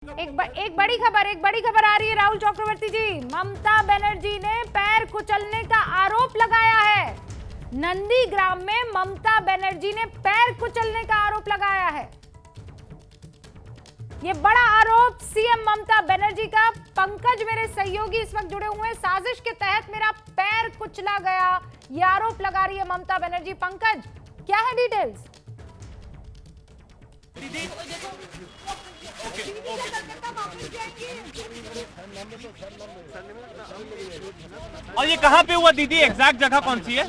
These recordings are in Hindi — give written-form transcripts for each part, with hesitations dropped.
एक बड़ी खबर आ रही है राहुल चक्रवर्ती जी। ममता बनर्जी ने पैर कुचलने का आरोप लगाया है। नंदीग्राम में ममता बनर्जी ने पैर कुचलने का आरोप लगाया है। ये बड़ा आरोप सीएम ममता बनर्जी का। पंकज मेरे सहयोगी इस वक्त जुड़े हुए हैं। साजिश के तहत मेरा पैर कुचला गया, ये आरोप लगा रही है ममता बनर्जी। पंकज, क्या है डिटेल्स? और ये कहाँ पे हुआ दीदी? एग्जैक्ट जगह कौन सी है?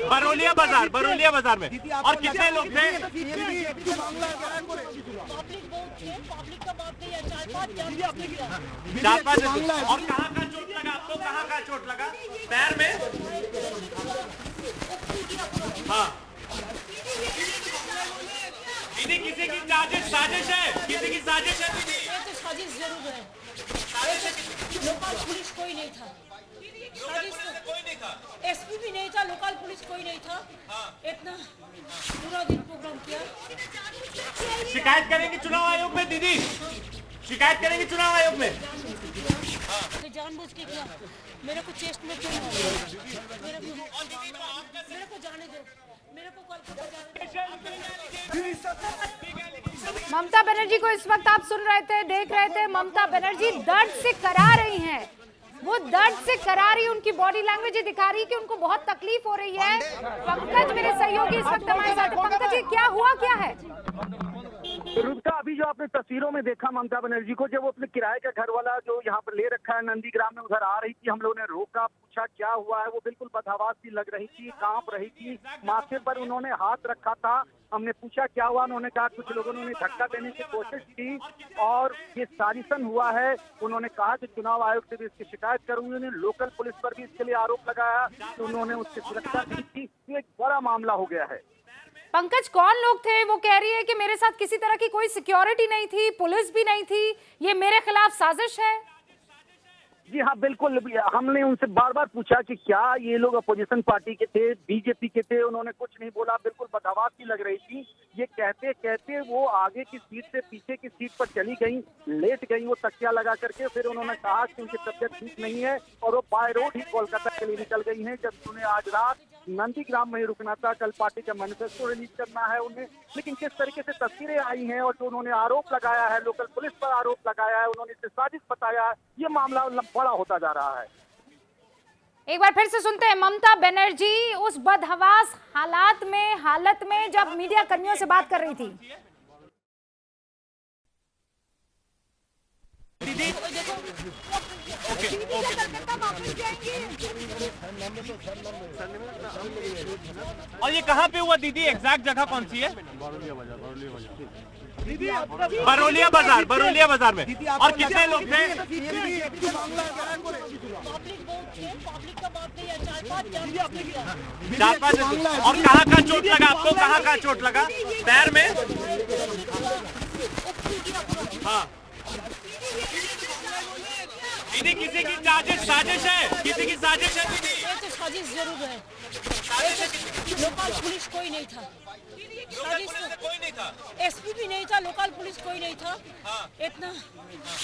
बरौलिया बाजार में। और कितने लोग थे? चार पाँच। और कहाँ का चोट लगा आपको? कहाँ का चोट लगा? पैर में? हाँ दीदी, किसी की साजिश है? किसी की साजिश है दीदी? ये तो साजिश जरूर है। लोकल पुलिस कोई नहीं था। कोई नहीं था। एसपी भी नहीं था, लोकल पुलिस कोई नहीं था। इतना पूरा दिन प्रोग्राम किया। शिकायत करेंगे चुनाव आयोग में दीदी? शिकायत करेंगे चुनाव आयोग में? तो जानबूझ के किया। मेरे को चेस्ट में क्यों मारा? मेरे को जाने दो। मेरे को कोलकाता जाने दो। ममता बनर्जी को इस वक्त आप सुन रहे थे, देख रहे थे। ममता बनर्जी दर्द से करा रही हैं। वो दर्द से करा रही, उनकी बॉडी लैंग्वेज ये दिखा रही है कि उनको बहुत तकलीफ हो रही है। पंकज मेरे सहयोगी इस वक्त हमारे साथ हैं। पंकज जी, क्या हुआ, क्या है? रुद्रा, अभी जो आपने तस्वीरों में देखा ममता बनर्जी को, जब वो अपने किराए का घर वाला जो यहाँ पर ले रखा है नंदीग्राम में, उधर आ रही थी, हम लोगों ने रोका, पूछा क्या हुआ है। वो बिल्कुल बदहवास सी लग रही थी, कांप रही थी, माथे पर उन्होंने हाथ रखा था। हमने पूछा क्या हुआ, उन्होंने कहा कुछ लोगों ने धक्का देने की कोशिश की और ये साजिशन हुआ है। उन्होंने कहा कि चुनाव आयोग से भी इसकी शिकायत करूंगी। उन्होंने लोकल पुलिस पर भी इसके लिए आरोप लगाया कि उन्होंने उसकी सुरक्षा नहीं की। तो एक बड़ा मामला हो गया है। पंकज, कौन लोग थे? वो कह रही है कि मेरे साथ किसी तरह की कोई सिक्योरिटी नहीं थी, पुलिस भी नहीं थी, ये मेरे खिलाफ साजिश है। जी हाँ, बिल्कुल। हमने उनसे बार बार पूछा कि क्या ये लोग अपोजिशन पार्टी के थे, बीजेपी के थे। उन्होंने कुछ नहीं बोला, बिल्कुल बदहवास की लग रही थी। ये कहते कहते वो आगे की सीट से पीछे की सीट पर चली गई, लेट गई वो तकिया लगा करके। फिर उन्होंने कहा कि उनकी तबियत ठीक नहीं है और वो बाय रोड ही कोलकाता के लिए निकल गई हैं। जब उन्हें आज रात नंदीग्राम में ही रुकना था, कल पार्टी का मैनिफेस्टो रिलीज करना है उन्हें। लेकिन किस तरीके से तस्वीरें आई हैं और जो उन्होंने आरोप लगाया है, लोकल पुलिस पर आरोप लगाया है, उन्होंने इसे साजिश बताया, ये मामला बड़ा होता जा रहा है। एक बार फिर से सुनते हैं ममता बनर्जी उस बदहवास हालत में जब मीडिया कर्मियों से बात कर रही थी। और ये कहाँ पे हुआ दीदी? एग्जैक्ट जगह कौन सी है? बरौलिया बाजार में। और कितने लोग थे? चार पाँच। और कहाँ का चोट लगा आपको? कहाँ का चोट लगा? पैर में? हाँ दीदी, किसी की साजिश है? किसी की साजिश है दीदी? ये तो साजिश जरूर है। लोकल पुलिस कोई नहीं था। कोई नहीं था। एसपी भी नहीं था, लोकल पुलिस कोई नहीं था। इतना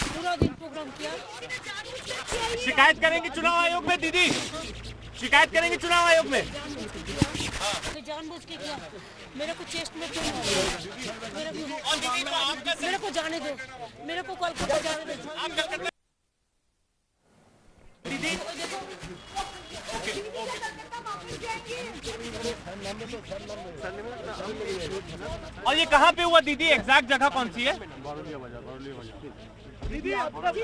पूरा दिन प्रोग्राम किया। शिकायत करेंगे चुनाव आयोग में दीदी? शिकायत करेंगे चुनाव आयोग में? तो जानबूझ के किया। मेरे को चेस्ट में क्यों मारा? मेरे को जाने दो। मेरे को कोलकाता जाने दो। और ये कहाँ पे हुआ दीदी? एग्जैक्ट जगह कौन सी है?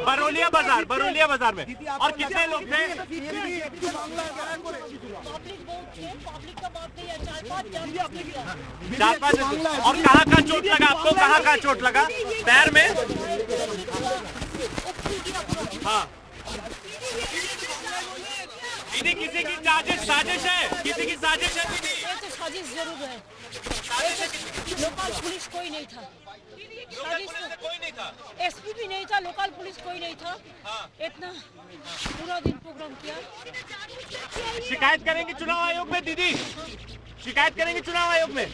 बरौलिया बाजार में। और कितने लोग थे? चार पाँच। और कहाँ का चोट लगा आपको? कहाँ का चोट लगा? पैर में? हाँ दीदी, किसी की साजिश है? किसी की साजिश है दीदी? ये तो साजिश जरूर है। लोकल पुलिस कोई नहीं था। कोई नहीं था। एसपी भी नहीं था, लोकल पुलिस कोई नहीं था। इतना पूरा दिन प्रोग्राम किया। शिकायत करेंगे चुनाव आयोग में दीदी? शिकायत करेंगे चुनाव आयोग में?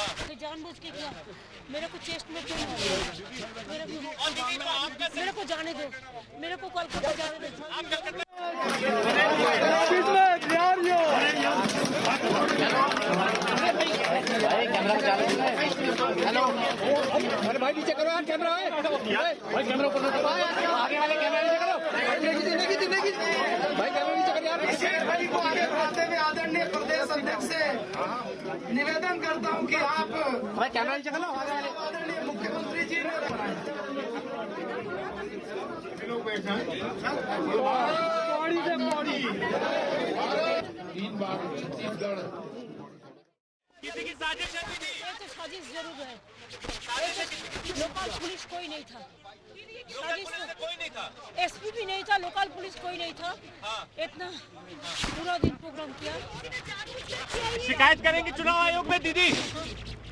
तो जानबूझ के किया, मेरे को चेस्ट में क्यों मारा? मेरे को जाने दो, मेरे को कोलकाता जाने दो। हेलो, अरे भाई नीचे करो यार, कैमरा है भाई, कैमरा ऊपर रखो, आगे वाले कैमरा नीचे करो भाई, कैमरा नीचे करो यार। भाई को आगे बढ़ाते हुए आदरणीय प्रदेश अध्यक्ष से निवेदन करता हूं कि आप भाई कैमरा नीचे करो, आगे वाले आदरणीय मुख्यमंत्री जी किसी की साजिश है दीदी? ये तो साजिश जरूर है। लोकल पुलिस कोई नहीं था, साजिश कोई नहीं था, एसपी भी नहीं था, लोकल पुलिस कोई नहीं था। इतना पूरा दिन प्रोग्राम किया। शिकायत करेंगे चुनाव आयोग में दीदी,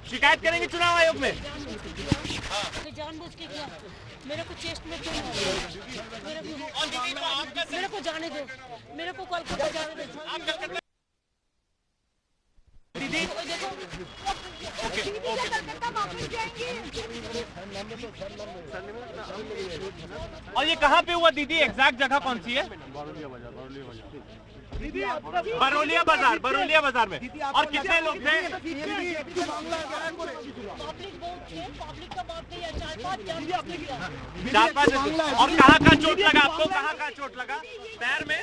शिकायत करेंगे चुनाव आयोग में। तो जानबूझ के किया, मेरे को चेस्ट में क्यों मारा? मेरे को जाने दो, मेरे को कोलकाता जाने दो। दीदी देखो और ये कहाँ पे हुआ दीदी? एग्जैक्ट जगह कौन सी है? बरौलिया बाजार, बरौलिया बाजार में। और कितने लोग थे? पब्लिक बहुत थे, पब्लिक का बात नहीं है। 4-5 जन 4-5। और कहाँ का चोट लगा आपको? कहाँ का चोट लगा? पैर में?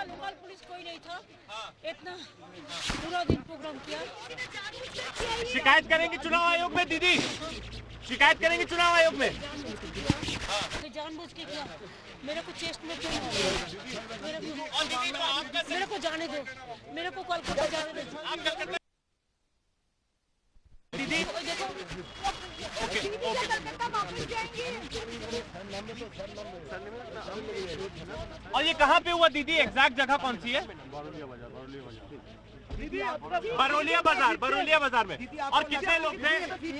लोकल पुलिस कोई नहीं था। इतना पूरा दिन प्रोग्राम किया। शिकायत करेंगे चुनाव आयोग में दीदी, शिकायत करेंगे चुनाव आयोग में। तो जानबूझ के किया, मेरे को चेस्ट में क्यों मारा? मेरे को जाने दो, मेरे को कोलकाता जाने दो। दीदी देखो और ये कहाँ पे हुआ दीदी? एग्जैक्ट जगह कौन सी है? बरौलिया बाजार, बरौलिया बाजार में। और कितने लोग थे? पब्लिक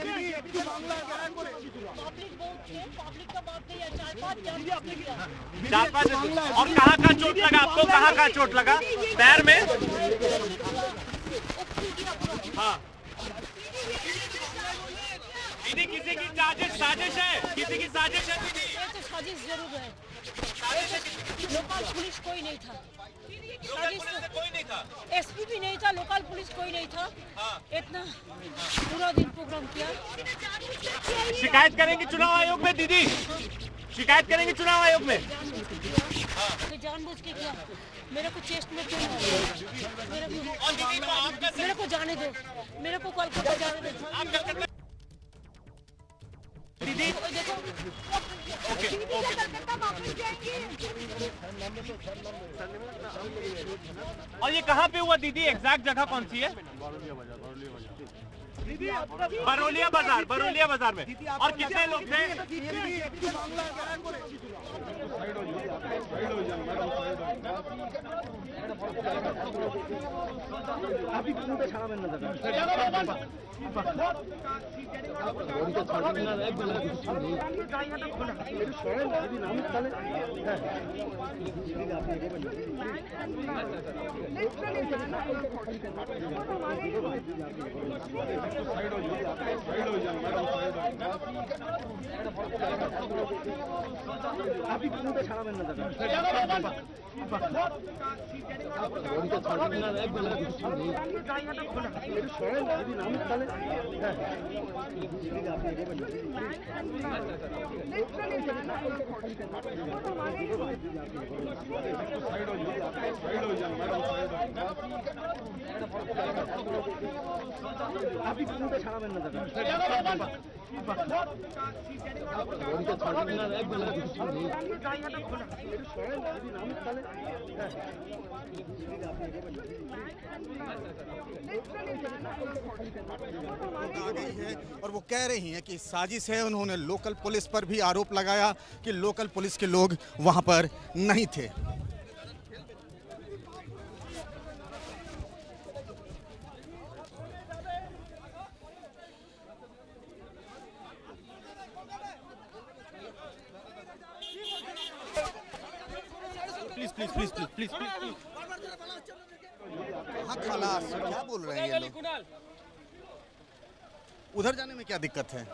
बहुत थे, पब्लिक का बात नहीं है। 4-5 जन 4-5। और कहाँ का चोट लगा आपको? कहाँ का चोट लगा? पैर में? हाँ दीदी, किसी की साजिश है, किसी की साजिश है दीदी? ये तो साजिश जरूर है। लोकल पुलिस कोई नहीं था, साजिश कोई नहीं था, एसपी भी नहीं था, लोकल पुलिस कोई नहीं था। इतना पूरा दिन प्रोग्राम किया। शिकायत करेंगे चुनाव आयोग में दीदी, शिकायत करेंगे चुनाव आयोग में। तो जानबूझ के किया, मेरे को चेस्ट में क्यों मारा? मेरे को जाने दो, मेरे को कोलकाता जाने दो। दीदी देखो और ये कहाँ पे हुआ दीदी? एग्जैक्ट जगह कौन सी है? बरौलिया बाजार, बरौलिया बाजार में। और कितने लोग थे? आ गई है और वो कह रही हैं कि साजिश है। उन्होंने लोकल पुलिस पर भी आरोप लगाया कि लोकल पुलिस के लोग वहां पर नहीं थे। Please please please please please. हाँ खलास, क्या बोल रहे हैं ये लोग? उधर जाने में क्या दिक्कत है?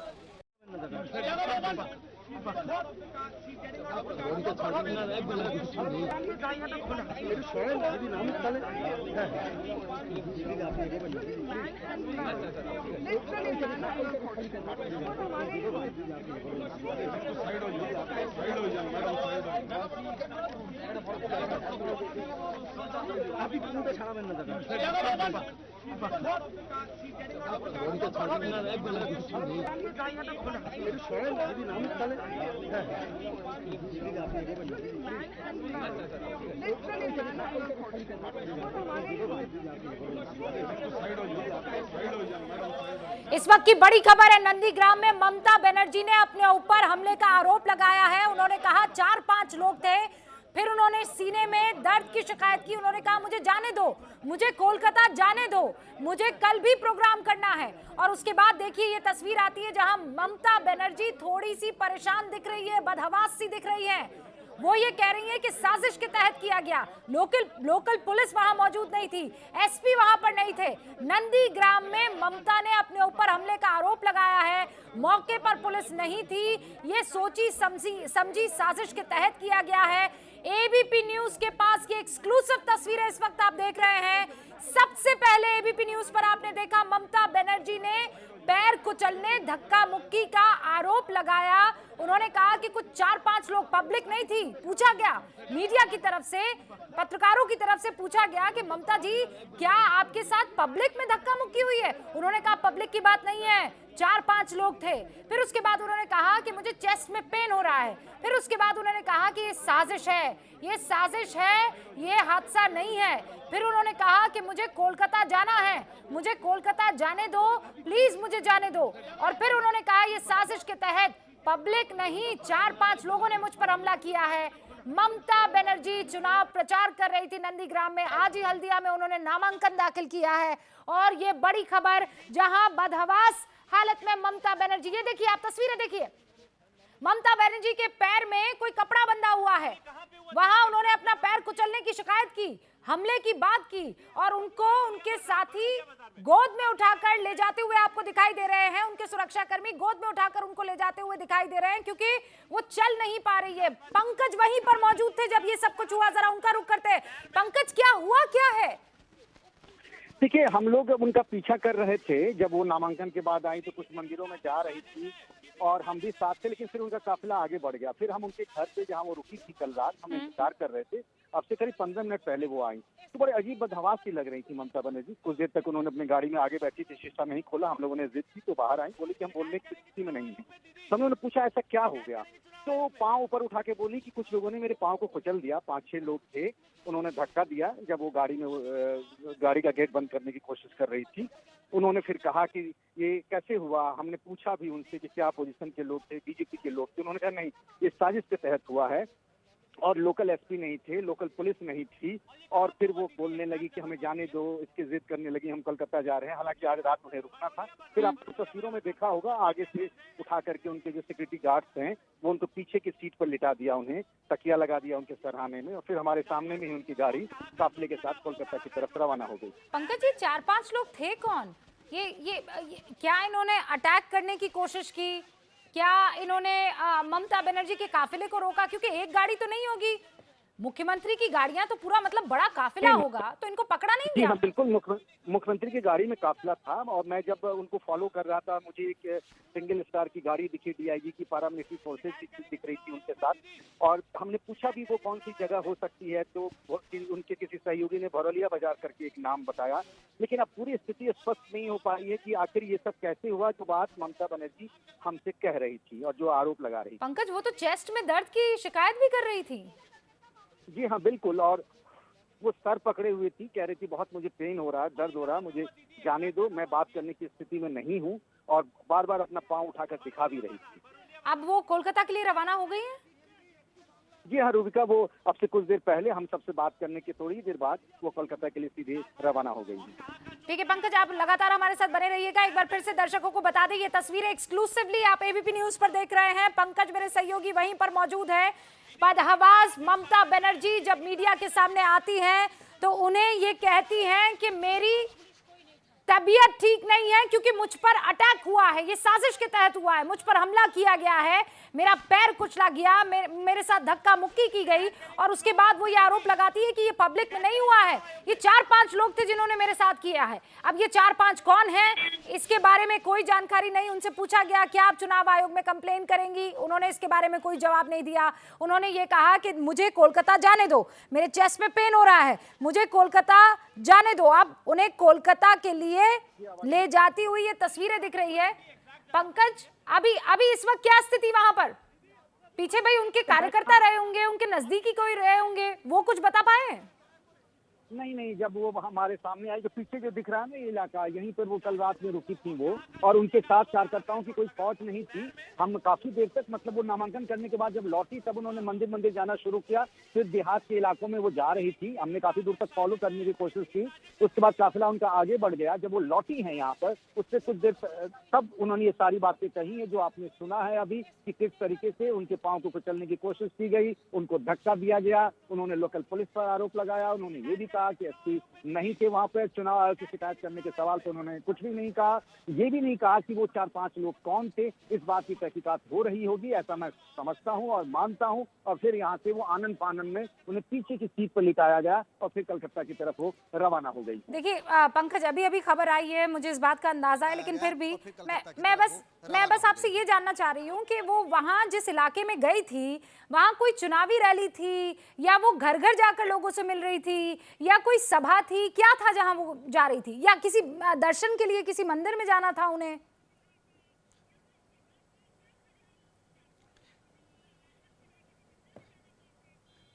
इस वक्त की बड़ी खबर है, नंदीग्राम में ममता बनर्जी ने अपने ऊपर हमले का आरोप लगाया है। उन्होंने कहा 4-5 लोग थे, फिर उन्होंने सीने में दर्द की शिकायत की। उन्होंने कहा मुझे जाने दो, मुझे कोलकाता जाने दो, मुझे कल भी प्रोग्राम करना है। और उसके बाद देखिए ये तस्वीर आती है जहां ममता बनर्जी थोड़ी सी परेशान दिख रही है, बदहवास सी दिख रही है। वो ये कह रही है कि साजिश के तहत किया गया। लोकल पुलिस वहां मौजूद नहीं थी, एसपी वहां पर नहीं थे। नंदीग्राम में ममता ने अपने ऊपर हमले का आरोप लगाया है, मौके पर पुलिस नहीं थी, ये सोची समझी साजिश के तहत किया गया है। एबीपी न्यूज के पास ये एक्सक्लूसिव तस्वीरें इस वक्त आप देख रहे हैं। सबसे पहले एबीपी न्यूज पर आपने देखा ममता बनर्जी ने पैर कुचलने, धक्का मुक्की का आरोप लगाया। उन्होंने कहा कि कुछ 4-5 लोग, पब्लिक नहीं थी। पूछा गया मीडिया की तरफ से, पत्रकारों की तरफ से पूछा गया कि ममता जी क्या आपके साथ पब्लिक में धक्का मुक्की हुई है? उन्होंने कहा पब्लिक की बात नहीं है, 4-5 लोग थे। फिर उसके बाद उन्होंने कहा कि मुझे चेस्ट में पेन हो रहा है। फिर उसके बाद उन्होंने कहा कि ये साजिश है, ये साजिश है, ये हादसा नहीं है। फिर उन्होंने कहा कि मुझे कोलकाता जाना है, मुझे कोलकाता जाने दो, प्लीज मुझे जाने दो। और फिर उन्होंने कहा ये साजिश के तहत पब्लिक नहीं, 4-5 लोगों ने मुझ पर हमला किया है। ममता बनर्जी चुनाव प्रचार कर रही थी नंदीग्राम में, आज ही हल्दिया में उन्होंने नामांकन दाखिल किया है। और ये बड़ी खबर जहां बदहवास हालत में ममता बनर्जी, ये देखिए आप तस्वीरें देखिए, ममता बनर्जी के पैर में कोई कपड़ा बंधा हुआ है। वहां उन्होंने अपना पैर कुचलने की शिकायत की, हमले की बात की, और उनको उनके साथी गोद में उठाकर ले जाते हुए आपको दिखाई दे रहे हैं। उनके सुरक्षाकर्मी गोद में उठाकर उनको ले जाते हुए दिखाई दे रहे हैं क्योंकि वो चल नहीं पा रही है। पंकज वहीं पर मौजूद थे जब ये सब कुछ हुआ, जरा उनका रुख करते हैं। पंकज क्या हुआ, क्या है? देखिए, हम लोग उनका पीछा कर रहे थे। जब वो नामांकन के बाद आई तो कुछ मंदिरों में जा रही थी और हम भी साथ थे, लेकिन फिर उनका काफिला आगे बढ़ गया। फिर हम उनके घर पे जहाँ वो रुकी थी कल रात, हम इंतजार कर रहे थे। अब से करीब 15 मिनट पहले वो आई तो बड़े अजीब बदहवास सी लग रही थी ममता बनर्जी। कुछ देर तक उन्होंने अपनी गाड़ी में आगे बैठी थी, शीशा नहीं खोला। हम लोगों ने जिद की तो बाहर आई, बोली कि हम बोलने की स्थिति में नहीं है। तो हमने पूछा ऐसा क्या हो गया, तो पाँव ऊपर उठा के बोली कि कुछ लोगों ने मेरे पाँव को कुचल दिया। 5-6 लोग थे, उन्होंने धक्का दिया जब वो गाड़ी का गेट बंद करने की कोशिश कर रही थी। उन्होंने फिर कहा कि ये कैसे हुआ। हमने पूछा भी उनसे कि क्या अपोजिशन के लोग थे, बीजेपी के लोग थे। उन्होंने कहा नहीं, ये साजिश के तहत हुआ है और लोकल एसपी नहीं थे, लोकल पुलिस नहीं थी। और फिर वो बोलने लगी कि हमें जाने दो, इसकी जिद करने लगी हम कोलकाता जा रहे हैं। हालांकि आज रात उन्हें रुकना था। फिर आपको तस्वीरों में देखा होगा, आगे से उठा करके उनके जो सिक्योरिटी गार्ड्स हैं वो उनको पीछे की सीट पर लिटा दिया, उन्हें तकिया लगा दिया उनके सरहाने में, और फिर हमारे सामने में ही उनकी गाड़ी काफिले के साथ कोलकाता की तरफ रवाना हो गई। पंकज जी 4-5 लोग थे कौन? ये क्या इन्होंने अटैक करने की कोशिश की? क्या इन्होंने ममता बनर्जी के काफिले को रोका? क्योंकि एक गाड़ी तो नहीं होगी, मुख्यमंत्री की गाड़ियां तो पूरा मतलब बड़ा काफिला होगा, तो इनको पकड़ा नहीं गया? हाँ, बिल्कुल मुख्यमंत्री की गाड़ी में काफिला था और मैं जब उनको फॉलो कर रहा था, मुझे एक सिंगल स्टार की गाड़ी दिखी, डीआईजी की पैरामिलिट्री फोर्सेज दिख रही थी उनके साथ। और हमने पूछा भी वो कौन सी जगह हो सकती है, तो उनके किसी सहयोगी ने भरौलिया बाजार करके एक नाम बताया। लेकिन अब पूरी स्थिति स्पष्ट नहीं हो पाई है कि आखिर ये सब कैसे हुआ, जो बात ममता बनर्जी हमसे कह रही थी और जो आरोप लगा रही थी। पंकज वो तो चेस्ट में दर्द की शिकायत भी कर रही थी। जी हाँ बिल्कुल, और वो सर पकड़े हुए थी, कह रही थी बहुत मुझे पेन हो रहा है, दर्द हो रहा है, मुझे जाने दो, मैं बात करने की स्थिति में नहीं हूँ। और बार बार अपना पाँव उठाकर दिखा भी रही थी। अब वो कोलकाता के लिए रवाना हो गई है? जी हाँ रूबिका, वो अब से कुछ देर पहले हम सबसे बात करने के थोड़ी देर बाद वो कोलकाता के लिए सीधे रवाना हो गई। ठीक है पंकज, आप लगातार हमारे साथ बने रहिएगा। एक बार फिर से दर्शकों को बता दें, ये तस्वीरें एक्सक्लूसिवली आप एबीपी न्यूज पर देख रहे हैं। पंकज मेरे सहयोगी वहीं पर मौजूद है। बदहवास ममता बनर्जी जब मीडिया के सामने आती हैं तो उन्हें ये कहती हैं कि मेरी तबीयत ठीक नहीं है क्योंकि मुझ पर अटैक हुआ है, ये साजिश के तहत हुआ है, मुझ पर हमला किया गया है, मेरा पैर कुचला गया, मेरे साथ धक्का मुक्की की गई। और उसके बाद वो ये आरोप लगाती है कि ये पब्लिक में नहीं हुआ है, ये 4-5 लोग थे जिन्होंने मेरे साथ किया है। अब ये 4-5 कौन हैं, इसके बारे में कोई जानकारी नहीं। उनसे पूछा गया क्या आप चुनाव आयोग में कंप्लेन करेंगी, उन्होंने इसके बारे में कोई जवाब नहीं दिया। उन्होंने ये कहा कि मुझे कोलकाता जाने दो, मेरे चेस्ट में पेन हो रहा है, मुझे कोलकाता जाने दो। अब उन्हें कोलकाता के लिए ले जाती हुई ये तस्वीरें दिख रही है। पंकज, अभी इस वक्त क्या स्थिति वहां पर? पीछे भाई उनके कार्यकर्ता रहे होंगे, उनके नजदीकी कोई रहे होंगे, वो कुछ बता पाए? नहीं, जब वो हमारे सामने आई, जो पीछे जो दिख रहा है ना ये इलाका, यहीं पर वो कल रात में रुकी थी वो, और उनके साथ कार्यकर्ताओं की कोई फौज नहीं थी। हम काफी देर तक, मतलब वो नामांकन करने के बाद जब लौटी तब उन्होंने मंदिर जाना शुरू किया, फिर देहात के इलाकों में वो जा रही थी। हमने काफी दूर तक फॉलो करने की कोशिश की, उसके बाद काफिला उनका आगे बढ़ गया। जब वो लौटी है यहाँ पर, उससे कुछ देर तब उन्होंने ये सारी बातें कही है जो आपने सुना है अभी, कि किस तरीके से उनके पांव को कुचलने की कोशिश की गई, उनको धक्का दिया गया। उन्होंने लोकल पुलिस पर आरोप लगाया। उन्होंने ये भी कहा कि एसपी नहीं थे वहां पर, चुनाव आयोग की शिकायत करने के सवाल पर उन्होंने कुछ भी नहीं कहा। ये भी नहीं कहा कि वो 4-5 लोग कौन थे। इस बात की तहकीकात हो रही होगी, ऐसा मैं समझता हूं और मानता हूं। और फिर यहाँ से वो आनंद फानन में उन्हें पीछे की सीट पर लिटाया गया और फिर कलकत्ता की तरफ वो रवाना हो गई। देखिए पंकज, अभी खबर आई है, मुझे इस बात का अंदाजा है, लेकिन फिर भी मैं बस आपसे ये जानना चाह रही हूँ कि वो वहां जिस इलाके में गई थी, वहां कोई चुनावी रैली थी या वो घर घर जाकर लोगों से मिल रही थी या कोई सभा थी, क्या था जहां वो जा रही थी, या किसी दर्शन के लिए किसी मंदिर में जाना था उन्हें?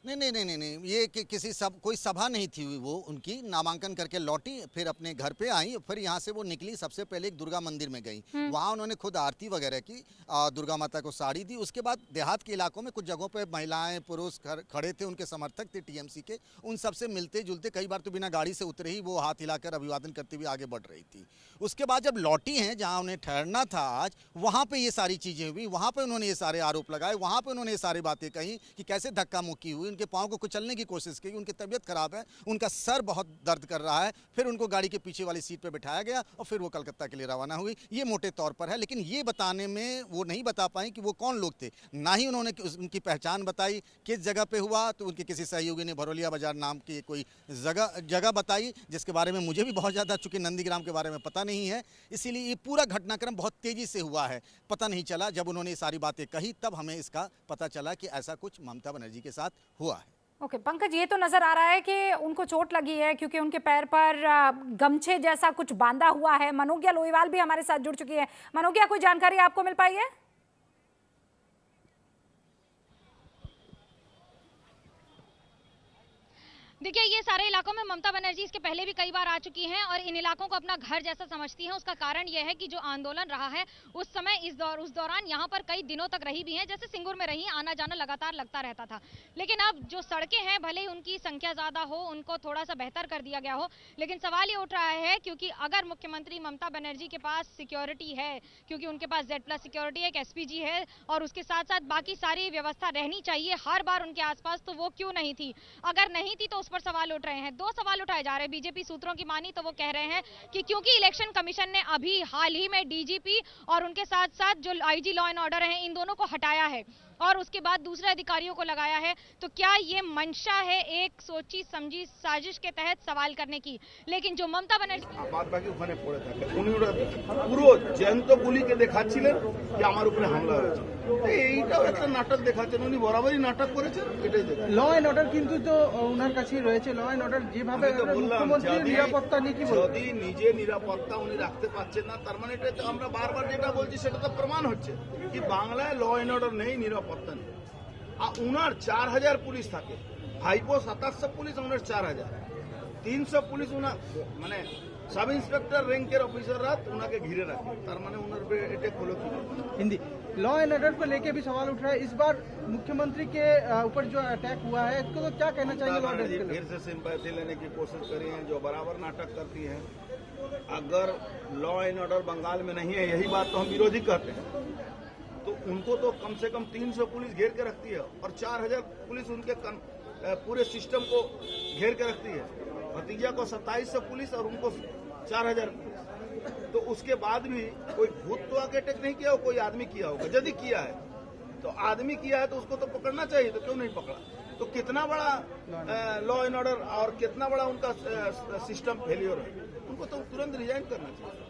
नहीं, ये किसी कोई सभा नहीं थी वो उनकी। नामांकन करके लौटी, फिर अपने घर पे आई, फिर यहाँ से वो निकली। सबसे पहले एक दुर्गा मंदिर में गई, वहाँ उन्होंने खुद आरती वगैरह की, दुर्गा माता को साड़ी दी। उसके बाद देहात के इलाकों में कुछ जगहों पे महिलाएं पुरुष खड़े थे, उनके समर्थक थे टीएमसी के, उन सबसे मिलते जुलते, कई बार तो बिना गाड़ी से उतरे ही वो हाथ हिलाकर अभिवादन करते हुए आगे बढ़ रही थी। उसके बाद जब लौटी हैं जहाँ उन्हें ठहरना था आज, वहाँ पर ये सारी चीज़ें हुई, वहाँ पर उन्होंने ये सारे आरोप लगाए, वहाँ पर उन्होंने ये सारी बातें कही कि कैसे धक्का मुक्की हुई, उनके पाँव को कुचलने की कोशिश की, उनकी तबीयत खराब है, उनका सर बहुत दर्द कर रहा है। फिर उनको गाड़ी के पीछे वाली सीट पे बिठाया गया और फिर वो कलकत्ता के लिए रवाना हुई। ये मोटे तौर पर है, लेकिन ये बताने में वो नहीं बता पाई कि वो कौन लोग थे, ना ही उन्होंने उनकी पहचान बताई, किस जगह पे हुआ। तो उनके किसी सहयोगी ने भरोलिया बाजार नाम की कोई जगह बताई, जिसके बारे में मुझे भी बहुत ज़्यादा, चूँकि नंदीग्राम के बारे में पता नहीं है, इसीलिए ये पूरा घटनाक्रम बहुत तेज़ी से हुआ है, पता नहीं चला। जब उन्होंने ये सारी बातें कही तब हमें इसका पता चला कि ऐसा कुछ ममता बनर्जी के साथ हुआ है। ओके पंकज, ये तो नजर आ रहा है कि उनको चोट लगी है क्योंकि उनके पैर पर गमछे जैसा कुछ बांधा हुआ है। मनोज्ञा लोहीवाल भी हमारे साथ जुड़ चुकी है। मनोज्ञा, कोई जानकारी आपको मिल पाई है? देखिए, ये सारे इलाकों में ममता बनर्जी इसके पहले भी कई बार आ चुकी हैं और इन इलाकों को अपना घर जैसा समझती हैं। उसका कारण यह है कि जो आंदोलन रहा है उस समय उस दौरान यहाँ पर कई दिनों तक रही भी हैं, जैसे सिंगूर में रही, आना जाना लगातार लगता रहता था। लेकिन अब जो सड़कें हैं, भले ही उनकी संख्या ज़्यादा हो, उनको थोड़ा सा बेहतर कर दिया गया हो, लेकिन सवाल ये उठ रहा है क्योंकि अगर मुख्यमंत्री ममता बनर्जी के पास सिक्योरिटी है, क्योंकि उनके पास Z+ सिक्योरिटी है, एक SPG है और उसके साथ साथ बाकी सारी व्यवस्था रहनी चाहिए हर बार उनके आसपास, तो वो क्यों नहीं थी? अगर नहीं थी तो उस पर सवाल उठ रहे हैं। 2 सवाल उठाए जा रहे हैं। बीजेपी सूत्रों की मानी तो वो कह रहे हैं कि क्योंकि इलेक्शन कमीशन ने अभी हाल ही में DGP और उनके साथ साथ जो IG लॉ एंड ऑर्डर हैं, इन दोनों को हटाया है और उसके बाद दूसरे अधिकारियों को लगाया है, तो क्या ये मंशा है एक सोची समझी साजिश के तहत सवाल करने की? लेकिन जो ममता बनर्जी बाद बाकी ওখানে পড়ে থাকে, উনি পুরো জ্যান্ত গুলিকে দেখাচ্ছিলেন যে আমার উপরে হামলা হয়েছে। এইটাও একটা নাটক দেখাচ্ছেন, উনি বরাবরই নাটক করেছেন, এটাই দেখেন। ল এন্ড অর্ডার কিন্তু তো ওনার কাছেই রয়েছে, ল এন্ড অর্ডার যেভাবে মুখ্যমন্ত্রীর নিরাপত্তা নিয়ে কি বলবেন? যদি নিজে নিরাপত্তা উনি রাখতে পারছেন না, তার মানে এটা আমরা বারবার যেটা বলছি সেটা তো প্রমাণ হচ্ছে কি বাংলায় ল এন্ড অর্ডার নেই, নিরাপত্তা নেই। উনার 4000 পুলিশ থাকে, ভাইপো 2700 পুলিশ, ওনার 4000, 300 পুলিশ, উনার মানে सब इंस्पेक्टर रैंकेर ऑफिसर रात उनके घिरे रखे तार माने उनर पे अटैक होलो कि हिंदी लॉ एंड ऑर्डर को लेके भी सवाल उठ रहा है। इस बार मुख्यमंत्री के ऊपर जो अटैक हुआ है इसको तो क्या कहना चाहेंगे? लॉ जी फिर से सिंपैथी लेने की कोशिश करी है, जो बराबर नाटक करती है। अगर लॉ एंड ऑर्डर बंगाल में नहीं है, यही बात तो हम विरोधी कहते हैं, तो उनको तो कम से कम 300 पुलिस घेर के रखती है और 4000 पुलिस उनके पूरे सिस्टम को घेर के रखती है। भतीजा को 2700 पुलिस और उनको 4000 पुलिस। तो उसके बाद भी कोई भूत तो आके अटैक नहीं किया हो, कोई आदमी किया होगा। यदि किया है तो आदमी किया है तो उसको तो पकड़ना चाहिए, तो क्यों नहीं पकड़ा? तो कितना बड़ा लॉ एंड ऑर्डर और कितना बड़ा उनका सिस्टम फेलियर है, उनको तो तुरंत रिजाइन करना चाहिए।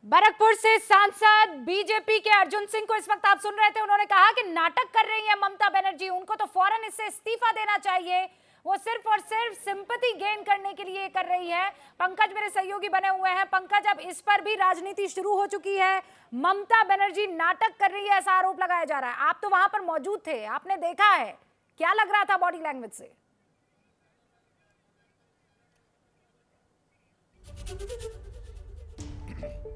बैरकपुर से सांसद बीजेपी के अर्जुन सिंह को इस वक्त आप सुन रहे थे। उन्होंने कहा कि नाटक कर रही है ममता बनर्जी, उनको तो फौरन इससे इस्तीफा देना चाहिए। वो सिर्फ और सिर्फ सिंपैथी गेन करने के लिए कर रही है। पंकज मेरे सहयोगी बने हुए हैं। पंकज, अब इस पर भी राजनीति शुरू हो चुकी है। ममता बनर्जी नाटक कर रही है ऐसा आरोप लगाया जा रहा है। आप तो वहां पर मौजूद थे, आपने देखा है, क्या लग रहा था बॉडी लैंग्वेज से?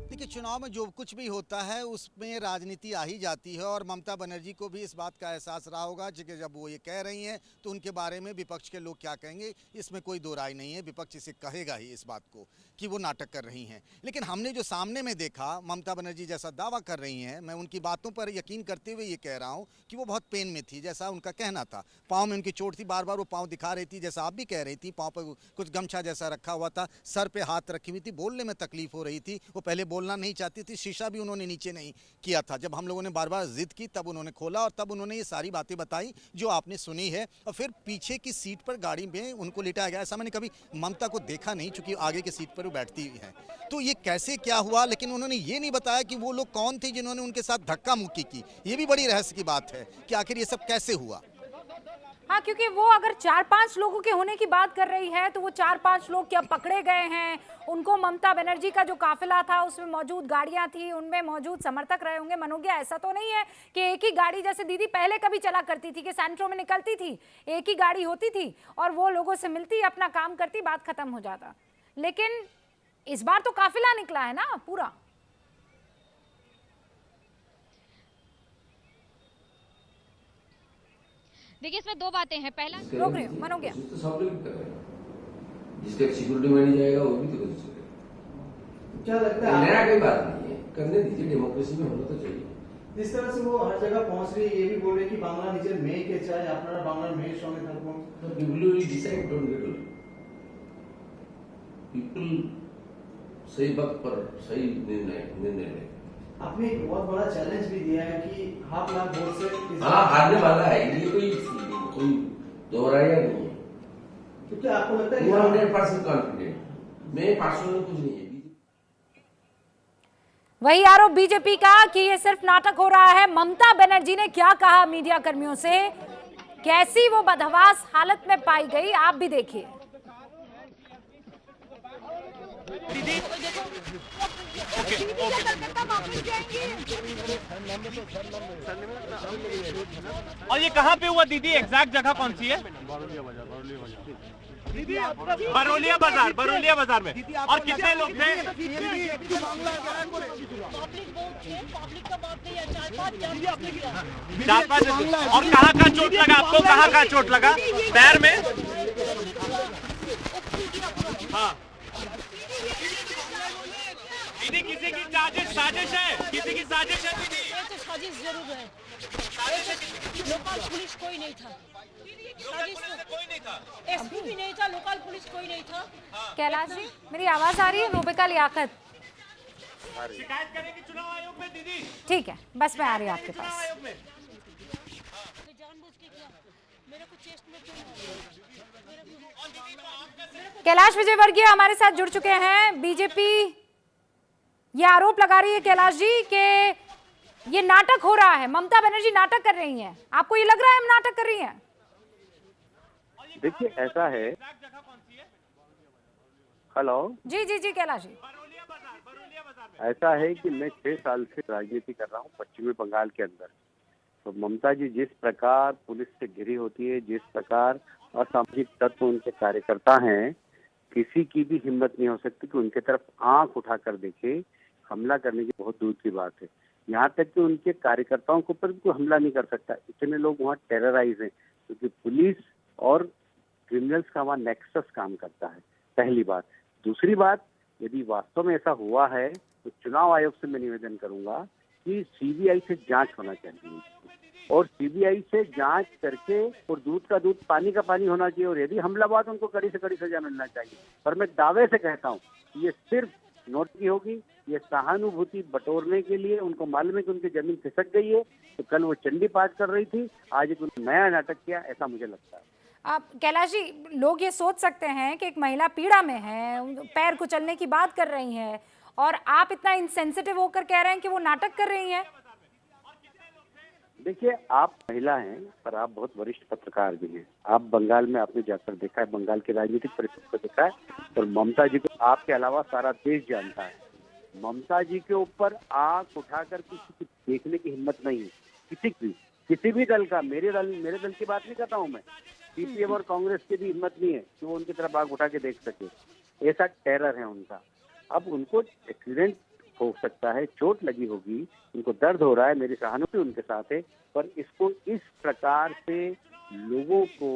देखिए, चुनाव में जो कुछ भी होता है उसमें राजनीति आ ही जाती है और ममता बनर्जी को भी इस बात का एहसास रहा होगा कि जब वो ये कह रही हैं तो उनके बारे में विपक्ष के लोग क्या कहेंगे, इसमें कोई दो राय नहीं है। विपक्ष इसे कहेगा ही इस बात को कि वो नाटक कर रही हैं। लेकिन हमने जो सामने में देखा, ममता बनर्जी जैसा दावा कर रही हैं, मैं उनकी बातों पर यकीन करते हुए ये कह रहा हूँ कि वो बहुत पेन में थी, जैसा उनका कहना था। पाँव में उनकी चोट थी, बार बार वो पाँव दिखा रही थी, जैसा आप भी कह रही थी। पाँव पर कुछ गमछा जैसा रखा हुआ था, सर पे हाथ रखी हुई थी, बोलने में तकलीफ हो रही थी। वो पहले बोलना नहीं चाहती थी, शीशा भी उन्होंने नीचे नहीं किया था। जब हम लोगों ने बार बार जिद की तब उन्होंने खोला और तब उन्होंने ये सारी बातें बताई जो आपने सुनी है। और फिर पीछे की सीट पर गाड़ी में उनको लिटाया गया। ऐसा मैंने कभी ममता को देखा नहीं, चूंकि आगे की सीट पर वो बैठती है। तो ये कैसे क्या हुआ, लेकिन उन्होंने ये नहीं बताया कि वो लोग कौन थे जिन्होंने उनके साथ धक्का मुक्की की। ये भी बड़ी रहस्य की बात है कि आखिर ये सब कैसे हुआ। हाँ, क्योंकि वो अगर 4-5 लोगों के होने की बात कर रही है तो वो 4-5 लोग क्या पकड़े गए हैं? उनको ममता बनर्जी का जो काफिला था उसमें मौजूद गाड़ियां थी, उनमें मौजूद समर्थक रहे होंगे। मनोज्ञा, ऐसा तो नहीं है कि एक ही गाड़ी, जैसे दीदी पहले कभी चला करती थी कि सेंट्रो में निकलती थी, एक ही गाड़ी होती थी और वो लोगों से मिलती, अपना काम करती, बात खत्म हो जाता। लेकिन इस बार तो काफिला निकला है ना पूरा। देखिए, इसमें दो बातें हैं। पहला, रोक रहे हो मनोज्ञा, तो सब लोग कर रहे हैं, जिसका सिक्योरिटी मनी जाएगा वो भी तो कोशिश करेगा। क्या लगता है, नया कोई बात नहीं है, करने दीजिए, डेमोक्रेसी में होना तो चाहिए। जिस तरह से वो हर जगह पहुंच रही है, ये भी बोल रहे कि बांग्ला नीचे मेय के चाहे अपना बांग्ला मेयर संगे থাকবো। तो people will decide, don't get worry. People सही वक्त पर सही निर्णय ले। आपने एक बहुत बड़ा चैलेंज भी दिया है कि 1.5 लाख वोट से हारने वाला है, ये कोई दोहराया नहीं है। तो क्या आपको लगता है 100% कॉन्फिडेंट, मैं पर्सनली कुछ नहीं है। वही आरोप बीजेपी का कि ये सिर्फ नाटक हो रहा है। ममता बनर्जी ने क्या कहा मीडिया कर्मियों से, कैसी वो बदहवास हालत में पाई गई, आप भी देखिए। और ये कहाँ पे हुआ दीदी, एग्जैक्ट जगह कौन सी है? बरौलिया बाजार में। और कितने लोग थे? चार पाँच। और कहाँ का चोट लगा आपको, कहाँ का चोट लगा? पैर में? हाँ दीदी, किसी की साजिश है, किसी की साजिश है दीदी। ये तो साजिश जरूर है। लोकल पुलिस कोई नहीं था, कोई नहीं था, एसपी भी नहीं था, लोकल पुलिस कोई नहीं था। कैलाश जी, मेरी आवाज आ रही है? रूबिका लियाकत, शिकायत करेंगे चुनाव आयोग में दीदी। ठीक है, बस मैं आ रही हूँ आपके पास। जानबूझ के किया, मेरे को चेस्ट में कैलाश विजयवर्गीय हमारे साथ जुड़ चुके हैं। बीजेपी ये आरोप लगा रही है कैलाश जी कि ये नाटक हो रहा है, ममता बनर्जी नाटक कर रही हैं। आपको ये लग रहा है हम नाटक कर रही हैं? देखिए, ऐसा है। हेलो जी जी जी कैलाश जी, ऐसा है कि मैं 6 साल से राजनीति कर रहा हूँ पश्चिमी बंगाल के अंदर। तो ममता जी जिस प्रकार पुलिस से घिरी होती है, जिस प्रकार असामाजिक तत्व उनके कार्यकर्ता हैं, किसी की भी हिम्मत नहीं हो सकती कि उनके तरफ आंख उठाकर देखे। हमला करने की बहुत दूर की बात है। यहाँ तक कि उनके कार्यकर्ताओं के ऊपर भी कोई हमला नहीं कर सकता। इतने लोग वहाँ टेरराइज हैं, क्योंकि पुलिस और क्रिमिनल्स का वहाँ नेक्सस काम करता है, पहली बात। दूसरी बात, यदि वास्तव में ऐसा हुआ है तो चुनाव आयोग से मैं निवेदन करूंगा कि सीबीआई से जांच होना चाहिए, और सीबीआई से जांच करके और दूध का दूध पानी का पानी होना चाहिए, और यदि हमला हुआ तो उनको कड़ी से कड़ी सजा मिलना चाहिए। पर मैं दावे से कहता हूँ ये सिर्फ नोट की होगी, ये सहानुभूति बटोरने के लिए। उनको मालूम है कि उनकी जमीन खिसक गई है, तो कल वो चंडी पाठ कर रही थी, आज एक नया नाटक किया, ऐसा मुझे लगता है। आप कैलाश जी, लोग ये सोच सकते हैं कि एक महिला पीड़ा में है, पैर कुचलने की बात कर रही है, और आप इतना इंसेंसिटिव होकर कह रहे हैं कि वो नाटक कर रही हैं। देखिए, आप महिला हैं, पर आप बहुत वरिष्ठ पत्रकार भी हैं। आप बंगाल में आपने जाकर देखा है, बंगाल की राजनीतिक परिस्थिति को देखा है, और ममता जी को आपके अलावा सारा देश जानता है। ममता जी के ऊपर आंख उठाकर किसी की देखने की हिम्मत नहीं है, किसी भी दल का। मेरे दल की बात नहीं करता हूँ मैं, सीपीएम और कांग्रेस की भी हिम्मत नहीं है कि वो उनकी तरफ आंख उठा के देख सके। ऐसा टेरर है उनका। अब उनको एक्सीडेंट हो सकता है, चोट लगी होगी, उनको दर्द हो रहा है, मेरी सहानुभूति उनके साथ है, पर इसको इस प्रकार से लोगों को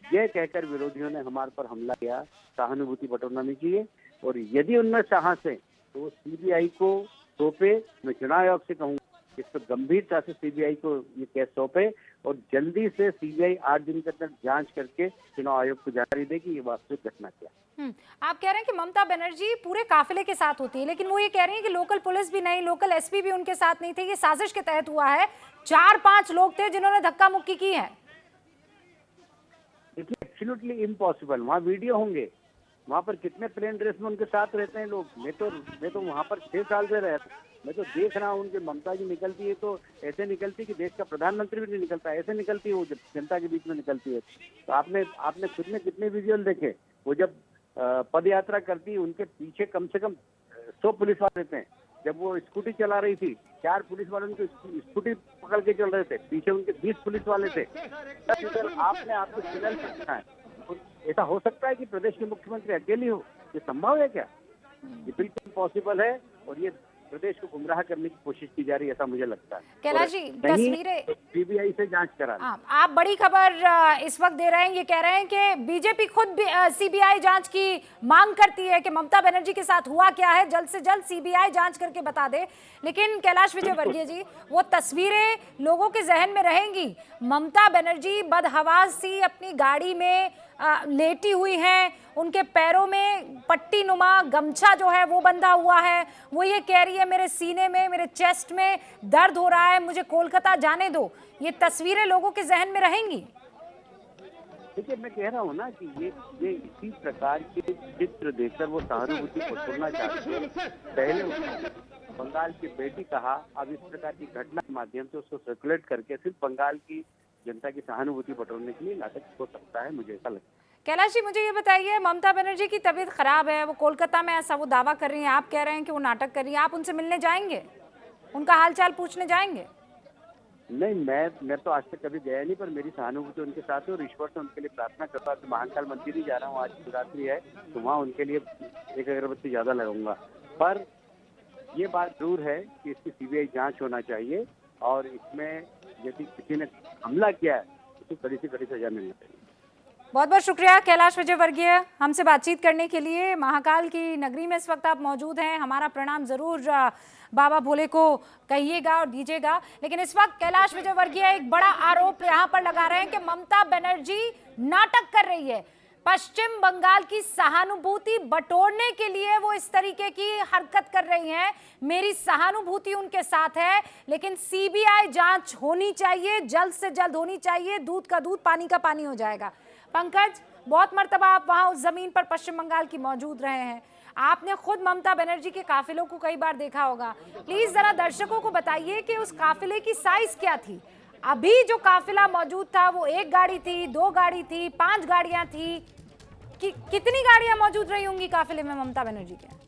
यह कहकर विरोधियों ने हमारे पर हमला किया, सहानुभूति बटोरना नहीं चाहिए। और यदि उनमें साहस है तो सीबीआई को सौंपे। मैं चुनाव आयोग से कहूँगा इस पर गंभीरता से सीबीआई को ये केस सौंपे, और जल्दी से सीबीआई 8 दिन के अंदर जांच करके चुनाव आयोग को जानकारी देगी ये वास्तविक घटना क्या। आप कह रहे हैं कि ममता बनर्जी पूरे काफिले के साथ होती है, लेकिन वो ये कह रही है कि लोकल पुलिस भी नहीं, लोकल एसपी भी उनके साथ नहीं थे, ये साजिश के तहत हुआ है। 4-5 लोग थे जिन्होंने धक्का मुक्की की है। देखिए, एब्सोल्युटली इम्पॉसिबल। वहाँ वीडियो होंगे, वहाँ पर कितने प्लेन ड्रेस में उनके साथ रहते हैं लोग। मैं तो वहाँ पर 6 साल से रहा, मैं तो देख रहा हूँ। उनके ममता जी निकलती है तो ऐसे निकलती कि देश का प्रधानमंत्री भी नहीं निकलता, ऐसे निकलती है वो जब जनता के बीच में निकलती है। तो आपने खुद में कितने विजुअल देखे, वो जब पद यात्रा करती, उनके पीछे कम से कम 100 पुलिस वाले रहते हैं। जब वो स्कूटी चला रही थी, 4 पुलिस वाले उनकी स्कूटी पकड़ के चल रहे थे, पीछे उनके 20 पुलिस वाले थे। आपने आपको सिग्नल सकता है, ऐसा हो सकता है कि प्रदेश के मुख्यमंत्री अकेली हो? ये संभव है क्या? ये बिल्कुल पॉसिबल है, और ये प्रदेश को गुमराह करने की कोशिश की जा रही है, ऐसा मुझे लगता है। कैलाश जी, तस्वीरें सीबीआई से जांच करा। आप बड़ी खबर इस वक्त दे रहे हैं, ये कह रहे हैं कि बीजेपी खुद सीबीआई जांच की मांग करती है कि ममता बनर्जी के साथ हुआ क्या है, जल्द से जल्द सीबीआई जांच करके बता दे। लेकिन कैलाश विजयवर्गीय जी, वो तस्वीरें लोगों के जहन में रहेंगी। ममता बनर्जी बदहवास सी अपनी गाड़ी में लेटी हुई हैं, उनके पैरों में पट्टी नुमा गमछा जो है वो बंधा हुआ है। वो ये कह रही है मेरे सीने में, मेरे चेस्ट में दर्द हो रहा है, मुझे कोलकाता जाने दो। ये तस्वीरें लोगों के जहन में रहेंगी। देखिए, मैं कह रहा हूँ ना कि ये इसी प्रकार के चित्र देखकर वो सहानुभूति बटोरना चाहते हैं। पहले बंगाल की बेटी कहा, अब इस प्रकार की घटना के माध्यम से उसको सर्कुलेट करके सिर्फ बंगाल की जनता की सहानुभूति बटोरने के लिए नाटक हो सकता है, मुझे ऐसा लगता है। कैलाश जी, मुझे ये बताइए, ममता बनर्जी की तबीयत खराब है, वो कोलकाता में ऐसा वो दावा कर रही हैं, आप कह रहे हैं कि वो नाटक कर रही है, आप उनसे मिलने जाएंगे, उनका हालचाल पूछने जाएंगे? नहीं, मैं तो आज तक कभी गया नहीं, पर मेरी सहानुभूति उनके साथ है और ईश्वर से उनके लिए प्रार्थना करता हूँ। महाकाल मंदिर ही जा रहा हूँ, आज शिवरात्रि है, तो वहाँ उनके लिए एक अगरबत्ती ज्यादा लगाऊंगा। पर ये बात जरूर है कि इसकी सीबीआई जांच होना चाहिए, और इसमें यदि किसी ने हमला किया है तो कड़ी से कड़ी सजा मिलनी चाहिए। बहुत बहुत शुक्रिया कैलाश विजयवर्गीय, हमसे बातचीत करने के लिए। महाकाल की नगरी में इस वक्त आप मौजूद हैं, हमारा प्रणाम जरूर बाबा भोले को कहिएगा और दीजिएगा। लेकिन इस वक्त कैलाश विजयवर्गीय एक बड़ा आरोप यहाँ पर लगा रहे हैं कि ममता बनर्जी नाटक कर रही है। पश्चिम बंगाल की सहानुभूति बटोरने के लिए वो इस तरीके की हरकत कर रही हैं। मेरी सहानुभूति उनके साथ है, लेकिन सीबीआई जांच होनी चाहिए, जल्द से जल्द होनी चाहिए, दूध का दूध पानी का पानी हो जाएगा। पंकज, बहुत मर्तबा आप वहां उस जमीन पर पश्चिम बंगाल की मौजूद रहे हैं, आपने खुद ममता बनर्जी के काफिलों को कई बार देखा होगा। प्लीज जरा दर्शकों को बताइए कि उस काफिले की साइज क्या थी। अभी जो काफिला मौजूद था वो 1 गाड़ी थी, 2 गाड़ी थी, 5 गाड़ियां थी, कितनी गाड़ियां मौजूद रही होंगी काफिले में ममता बनर्जी के?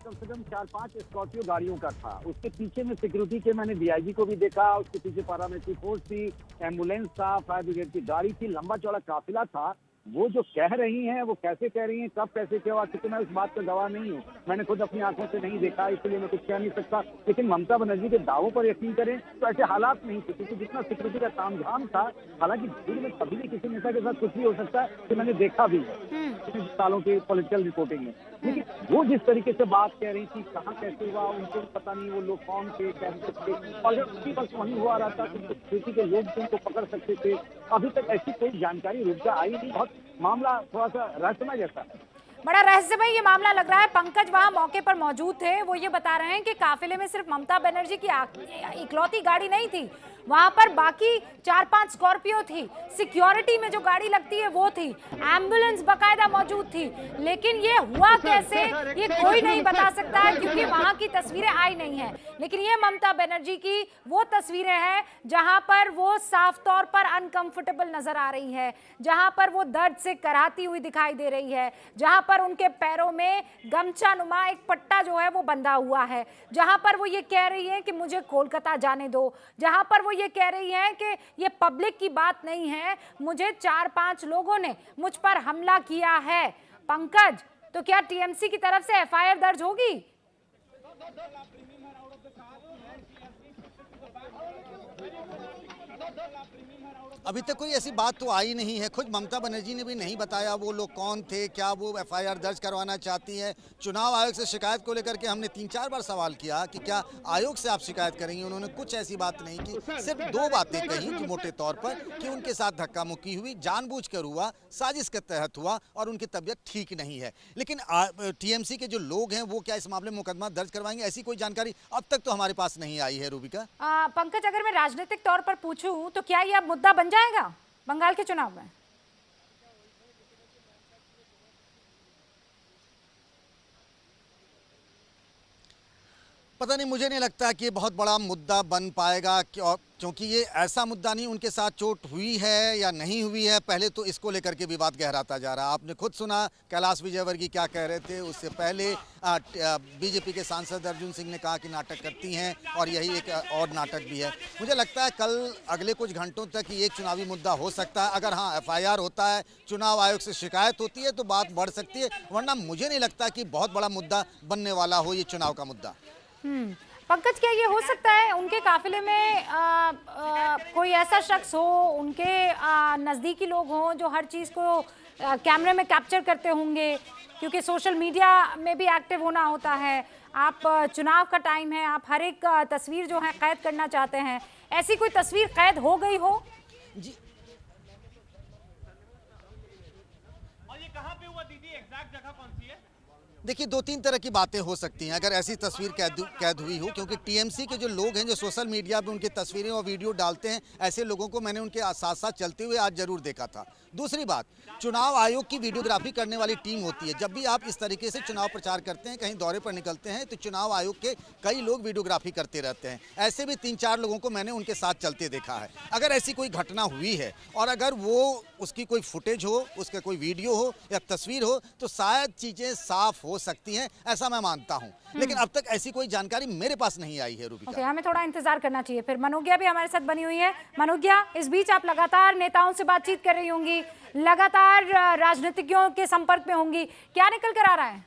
कम से कम 4-5 स्कॉर्पियो गाड़ियों का था। उसके पीछे में सिक्योरिटी के मैंने डीआईजी को भी देखा, उसके पीछे पैरामिलिट्री फोर्स थी, एम्बुलेंस था, फायर ब्रिगेड की गाड़ी थी, लंबा चौड़ा काफिला था। वो जो कह रही हैं, वो कैसे कह रही हैं, कब कैसे क्या हुआ, क्योंकि मैं उस बात का गवाह नहीं हूँ, मैंने खुद अपनी आंखों से नहीं देखा, इसलिए मैं कुछ कह नहीं सकता। लेकिन ममता बनर्जी के दावों पर यकीन करें तो ऐसे हालात नहीं थे, क्योंकि जितना सिक्योरिटी का तामझाम था, हालांकि भीड़ में कभी भी किसी नेता के साथ कुछ भी हो सकता है, कि मैंने देखा भी है सालों की पॉलिटिकल रिपोर्टिंग में। लेकिन वो जिस तरीके से बात कह रही थी, कहाँ कैसे हुआ, उनको पता नहीं, वो लोग कौन थे, कैसे थे, और जब उसकी बस वहीं हुआ रहा था तो स्थिति के लोग भी उनको पकड़ सकते थे। अभी तक ऐसी कोई जानकारी रुक का आई नहीं। बहुत मामला थोड़ा सा रहस्यमय जैसा है, बड़ा रहस्यमय ये मामला लग रहा है। पंकज वहां मौके पर मौजूद थे, वो ये बता रहे हैं कि काफिले में सिर्फ ममता बनर्जी की इकलौती गाड़ी नहीं थी, वहां पर बाकी 4-5 स्कॉर्पियो थी, सिक्योरिटी में जो गाड़ी लगती है वो थी, एम्बुलेंस बकायदा मौजूद थी। लेकिन ये हुआ कैसे, ये कोई नहीं बता सकता है, क्योंकि वहां की तस्वीरें आई नहीं है। लेकिन ये ममता बनर्जी की वो तस्वीरें हैं जहां पर वो साफ तौर पर अनकंफर्टेबल नजर आ रही है, जहां पर वो दर्द से कराहती हुई दिखाई दे रही है, जहां पर उनके पैरों में गमछा नुमा एक पट्टा जो है वो बंधा हुआ है, जहां पर वो ये कह रही है कि मुझे कोलकाता जाने दो, जहां पर वो ये कह रही हैं कि ये पब्लिक की बात नहीं है, मुझे 4-5 लोगों ने मुझ पर हमला किया है। पंकज, तो क्या टीएमसी की तरफ से एफआईआर दर्ज होगी? अभी तक कोई ऐसी बात तो आई नहीं है। खुद ममता बनर्जी ने भी नहीं बताया वो लोग कौन थे, क्या वो एफआईआर दर्ज करवाना चाहती हैं। चुनाव आयोग से शिकायत को लेकर के हमने 3-4 बार सवाल किया कि क्या आयोग से आप शिकायत करेंगे, उन्होंने कुछ ऐसी बात नहीं की। सिर्फ 2 बातें कही कि मोटे तौर पर कि उनके साथ धक्का मुक्की हुई, जानबूझकर हुआ, साजिश के तहत हुआ और उनकी तबीयत ठीक नहीं है। लेकिन टीएमसी के जो लोग हैं वो क्या इस मामले में मुकदमा दर्ज करवाएंगे, ऐसी कोई जानकारी अब तक तो हमारे पास नहीं आई है। रूबिका, पंकज, अगर मैं राजनीतिक तौर पर पूछूं तो क्या यह मुद्दा बन जाएगा बंगाल के चुनाव में? पता नहीं, मुझे नहीं लगता कि ये बहुत बड़ा मुद्दा बन पाएगा, क्योंकि ये ऐसा मुद्दा नहीं उनके साथ चोट हुई है या नहीं हुई है, पहले तो इसको लेकर के विवाद गहराता जा रहा है। आपने खुद सुना कैलाश विजयवर्गीय क्या कह रहे थे, उससे पहले बीजेपी के सांसद अर्जुन सिंह ने कहा कि नाटक करती हैं और यही एक और नाटक भी है। मुझे लगता है कल अगले कुछ घंटों तक ये एक चुनावी मुद्दा हो सकता है। अगर हाँ एफआईआर होता है, चुनाव आयोग से शिकायत होती है तो बात बढ़ सकती है, वरना मुझे नहीं लगता कि बहुत बड़ा मुद्दा बनने वाला हो ये चुनाव का मुद्दा। पंकज, क्या ये हो सकता है उनके काफिले में कोई ऐसा शख्स हो, उनके नज़दीकी लोग हों जो हर चीज़ को कैमरे में कैप्चर करते होंगे, क्योंकि सोशल मीडिया में भी एक्टिव होना होता है, आप चुनाव का टाइम है, आप हर एक तस्वीर जो है कैद करना चाहते हैं, ऐसी कोई तस्वीर कैद हो गई हो? जी, और ये कहाँ पे हुआ दीदी, एग्जैक्ट जगह कौन सी है? देखिए, 2-3 तरह की बातें हो सकती हैं अगर ऐसी तस्वीर कैद हुई हो, क्योंकि टीएमसी के जो लोग हैं जो सोशल मीडिया पे उनकी तस्वीरें और वीडियो डालते हैं, ऐसे लोगों को मैंने उनके साथ साथ चलते हुए आज जरूर देखा था। दूसरी बात, चुनाव आयोग की वीडियोग्राफी करने वाली टीम होती है। जब भी आप इस तरीके से चुनाव प्रचार करते हैं, कहीं दौरे पर निकलते हैं, तो चुनाव आयोग के कई लोग वीडियोग्राफी करते रहते हैं। ऐसे भी 3-4 लोगों को मैंने उनके साथ चलते देखा है। अगर ऐसी कोई घटना हुई है और अगर वो उसकी कोई फुटेज हो, उसका कोई वीडियो हो या तस्वीर हो, तो शायद चीजें साफ हो सकती हैं, ऐसा मैं मानता हूं। लेकिन अब तक ऐसी कोई जानकारी मेरे पास नहीं आई है। रूबिका, हमें थोड़ा इंतजार करना चाहिए। फिर मनोज्ञा भी हमारे साथ बनी हुई है। मनोज्ञा, इस बीच आप लगातार नेताओं से बातचीत कर रही होंगी, लगातार राजनीतिज्ञों के संपर्क में होंगी, क्या निकल कर आ रहा है?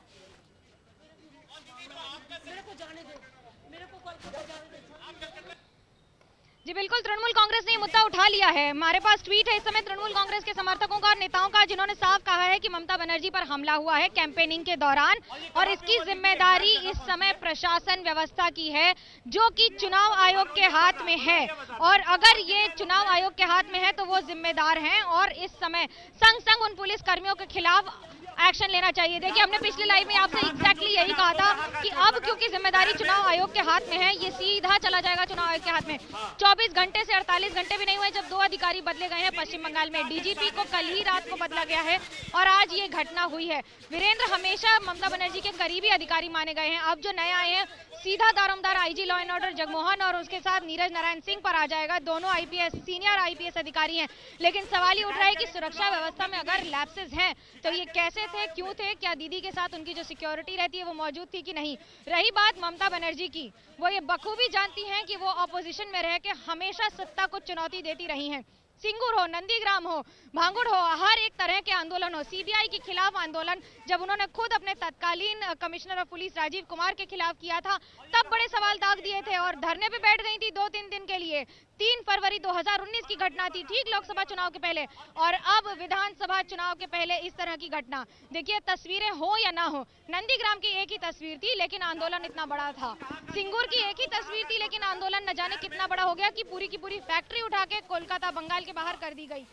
जी बिल्कुल, तृणमूल कांग्रेस ने ये मुद्दा उठा लिया है। हमारे पास ट्वीट है इस समय तृणमूल कांग्रेस के समर्थकों का और नेताओं का, जिन्होंने साफ कहा है कि ममता बनर्जी पर हमला हुआ है कैंपेनिंग के दौरान और इसकी जिम्मेदारी इस समय प्रशासन व्यवस्था की है, जो कि चुनाव आयोग के हाथ में है। और अगर ये चुनाव आयोग के हाथ में है तो वो जिम्मेदार हैं और इस समय संग संग उन पुलिस कर्मियों के खिलाफ एक्शन लेना चाहिए। देखिए, हमने पिछले लाइव में आपसे एग्जैक्टली यही कहा था कि अब क्योंकि जिम्मेदारी चुनाव आयोग के हाथ में है, ये सीधा चला जाएगा चुनाव आयोग के हाथ में। 24 घंटे से 48 घंटे भी नहीं हुए जब 2 अधिकारी बदले गए हैं पश्चिम बंगाल में। डीजीपी को कल ही रात को बदला गया है और आज ये घटना हुई है। वीरेंद्र हमेशा ममता बनर्जी के करीबी अधिकारी माने गए हैं, अब जो नए आए हैं सीधा दारोमदार IG law and order Jagmohan और उसके साथ नीरज नारायण सिंह पर आ जाएगा। दोनों आईपीएस, सीनियर आईपीएस अधिकारी हैं, लेकिन सवाल ये उठ रहा है कि सुरक्षा व्यवस्था में अगर लैप्सेस हैं तो ये कैसे थे, क्यों थे, क्या दीदी के साथ उनकी जो सिक्योरिटी रहती है वो मौजूद थी कि नहीं। रही बात ममता बनर्जी की, वो ये बखूबी जानती हैं कि वो ऑपोजिशन में रह के हमेशा सत्ता को चुनौती देती रही हैं। सिंगूर हो, नंदीग्राम हो, भांगुड़ हो, हर एक तरह के आंदोलन हो, सीबीआई के खिलाफ आंदोलन जब उन्होंने खुद अपने तत्कालीन commissioner of police Rajiv Kumar के खिलाफ किया था, तब बड़े सवाल दाग दिए थे और धरने पे बैठ गई थी 2-3 दिन के लिए। 3 फरवरी 2019 की घटना थी, ठीक लोकसभा चुनाव के पहले, और अब विधानसभा चुनाव के पहले इस तरह की घटना। देखिए, तस्वीरें हो या ना हो, नंदीग्राम की एक ही तस्वीर थी लेकिन आंदोलन इतना बड़ा था। सिंगूर की एक ही तस्वीर थी लेकिन आंदोलन न जाने कितना बड़ा हो गया कि पूरी की पूरी फैक्ट्री उठा के कोलकाता, बंगाल के बाहर कर दी गई।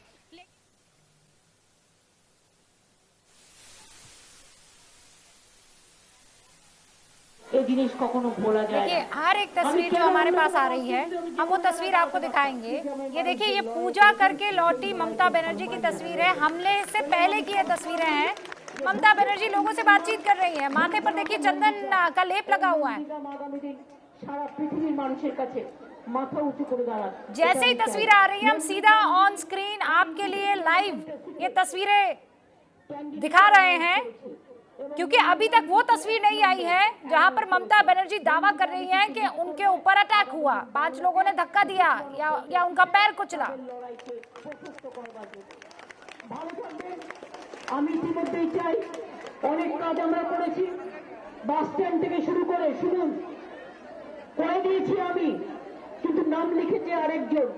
देखिए, हर एक तस्वीर जो हमारे पास आ रही है, हम वो तस्वीर आपको दिखाएंगे। ये देखिए, ये पूजा करके लौटी ममता बनर्जी की तस्वीर है। हमले से पहले की ये तस्वीरें हैं। ममता बनर्जी लोगों से बातचीत कर रही है। माथे पर देखिए चंदन का लेप लगा हुआ है। जैसे ही तस्वीरें आ रही है, हम सीधा ऑन स्क्रीन आपके लिए लाइव ये तस्वीरें दिखा रहे हैं, क्योंकि अभी तक वो तस्वीर नहीं आई है जहां पर ममता बनर्जी दावा कर रही हैं कि उनके ऊपर अटैक हुआ, 5 लोगों ने धक्का दिया या उनका पैर कुचला। আমি ইতিমধ্যেই চাই, অনেক কাজ আমরা করেছি, বাস স্ট্যান্ড থেকে শুরু করে শুনুন করে দিয়েছি আমি, কিন্তু নাম লিখেছে আরেকজন,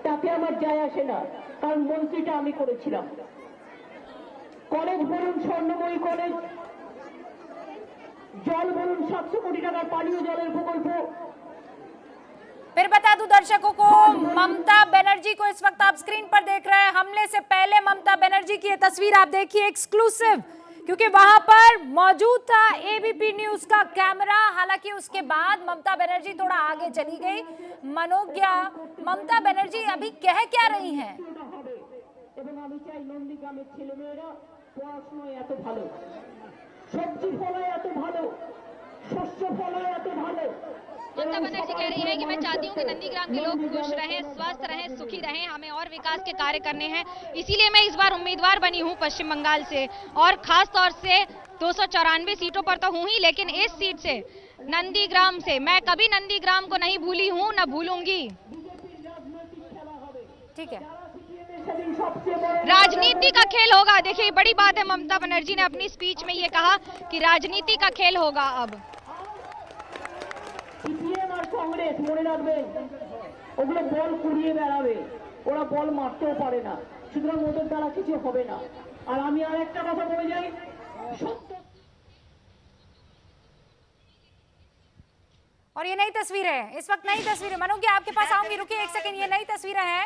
তাতে আমার যায় আসে না, কারণ মন্ত্রীটা আমি করেছিলাম। কলেজ বলুন, স্বর্ণময়ী কলেজ, জল বলুন, 700 কোটি টাকার পানীয় জলের প্রকল্প। फिर बता दूं दर्शकों को, ममता बनर्जी को इस वक्त आप स्क्रीन पर देख रहे हैं। हमले से पहले ममता बनर्जी की ये तस्वीर आप देखिए, एक्सक्लूसिव, क्योंकि वहां पर मौजूद था एबीपी न्यूज का कैमरा। हालांकि उसके बाद ममता बनर्जी थोड़ा आगे चली गई। मनोज्ञा, ममता बनर्जी अभी कह क्या रही हैं? এবং আমি চাই নন্দীগ্রামের ছেলেমেয়েরা পড়াশোনায় এত ভালো, সবজি ফলায় এত ভালো, শস্য ফলায় এত ভালো। ममता बनर्जी कह रही है कि मैं चाहती हूँ कि नंदीग्राम के लोग खुश रहें, स्वस्थ रहें, सुखी रहें, हमें और विकास के कार्य करने हैं, इसीलिए मैं इस बार उम्मीदवार बनी हूँ पश्चिम बंगाल से, और खास तौर से 294 सीटों पर तो हूँ ही, लेकिन इस सीट से, नंदीग्राम से, मैं कभी नंदीग्राम को नहीं भूली हूँ, न भूलूंगी। ठीक है, राजनीति का खेल होगा। देखिए, बड़ी बात है, ममता बनर्जी ने अपनी स्पीच में ये कहा कि राजनीति का खेल होगा। अब সিপিএম আর কংগ্রেস মনে রাখবেন, ওগুলো বল কুড়িয়ে বেড়াবে, ওরা বল মারতেও পারে না, সুতরাং ওদের দ্বারা কিছু হবে না। আর আমি আর একটা কথা বলে যাই, और ये नई तस्वीर है, इस वक्त नई तस्वीर है। मनोज्ञा, आपके पास आऊंगी, रुकिए एक सेकंड। ये नई तस्वीरें हैं,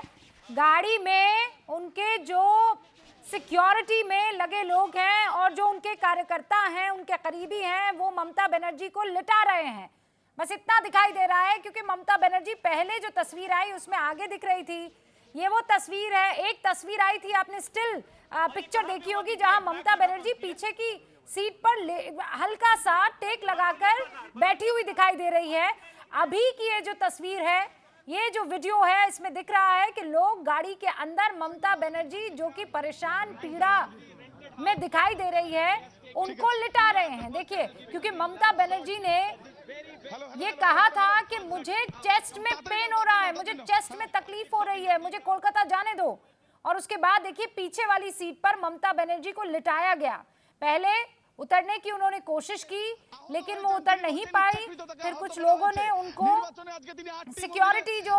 गाड़ी में उनके जो सिक्योरिटी में लगे लोग हैं और जो उनके कार्यकर्ता हैं, उनके करीबी हैं, वो ममता बनर्जी को लिटा रहे हैं। बस इतना दिखाई दे रहा है, क्योंकि ममता बनर्जी पहले जो तस्वीर आई उसमें आगे दिख रही थी। ये वो तस्वीर है। एक तस्वीर आई थी, आपने स्टिल पिक्चर देखी होगी, जहां ममता बनर्जी पीछे की सीट पर हल्का सा टेक लगाकर बैठी हुई दिखाई दे रही है। अभी की ये जो तस्वीर है, ये जो वीडियो है, इसमें दिख रहा है कि लोग गाड़ी के अंदर ममता बनर्जी, जो कि परेशान पीड़ा में दिखाई दे रही है, उनको लिटा रहे हैं। देखिए, क्योंकि ममता बनर्जी ने ये कहा था कि मुझे चेस्ट में पेन हो रहा है, मुझे चेस्ट में तकलीफ हो रही है, मुझे कोलकाता जाने दो। और उसके बाद देखिए, पीछे वाली सीट पर ममता बनर्जी को लिटाया गया। पहले उतरने की उन्होंने कोशिश की, लेकिन वो उतर नहीं पाई। फिर कुछ लोगों ने उनको, सिक्योरिटी जो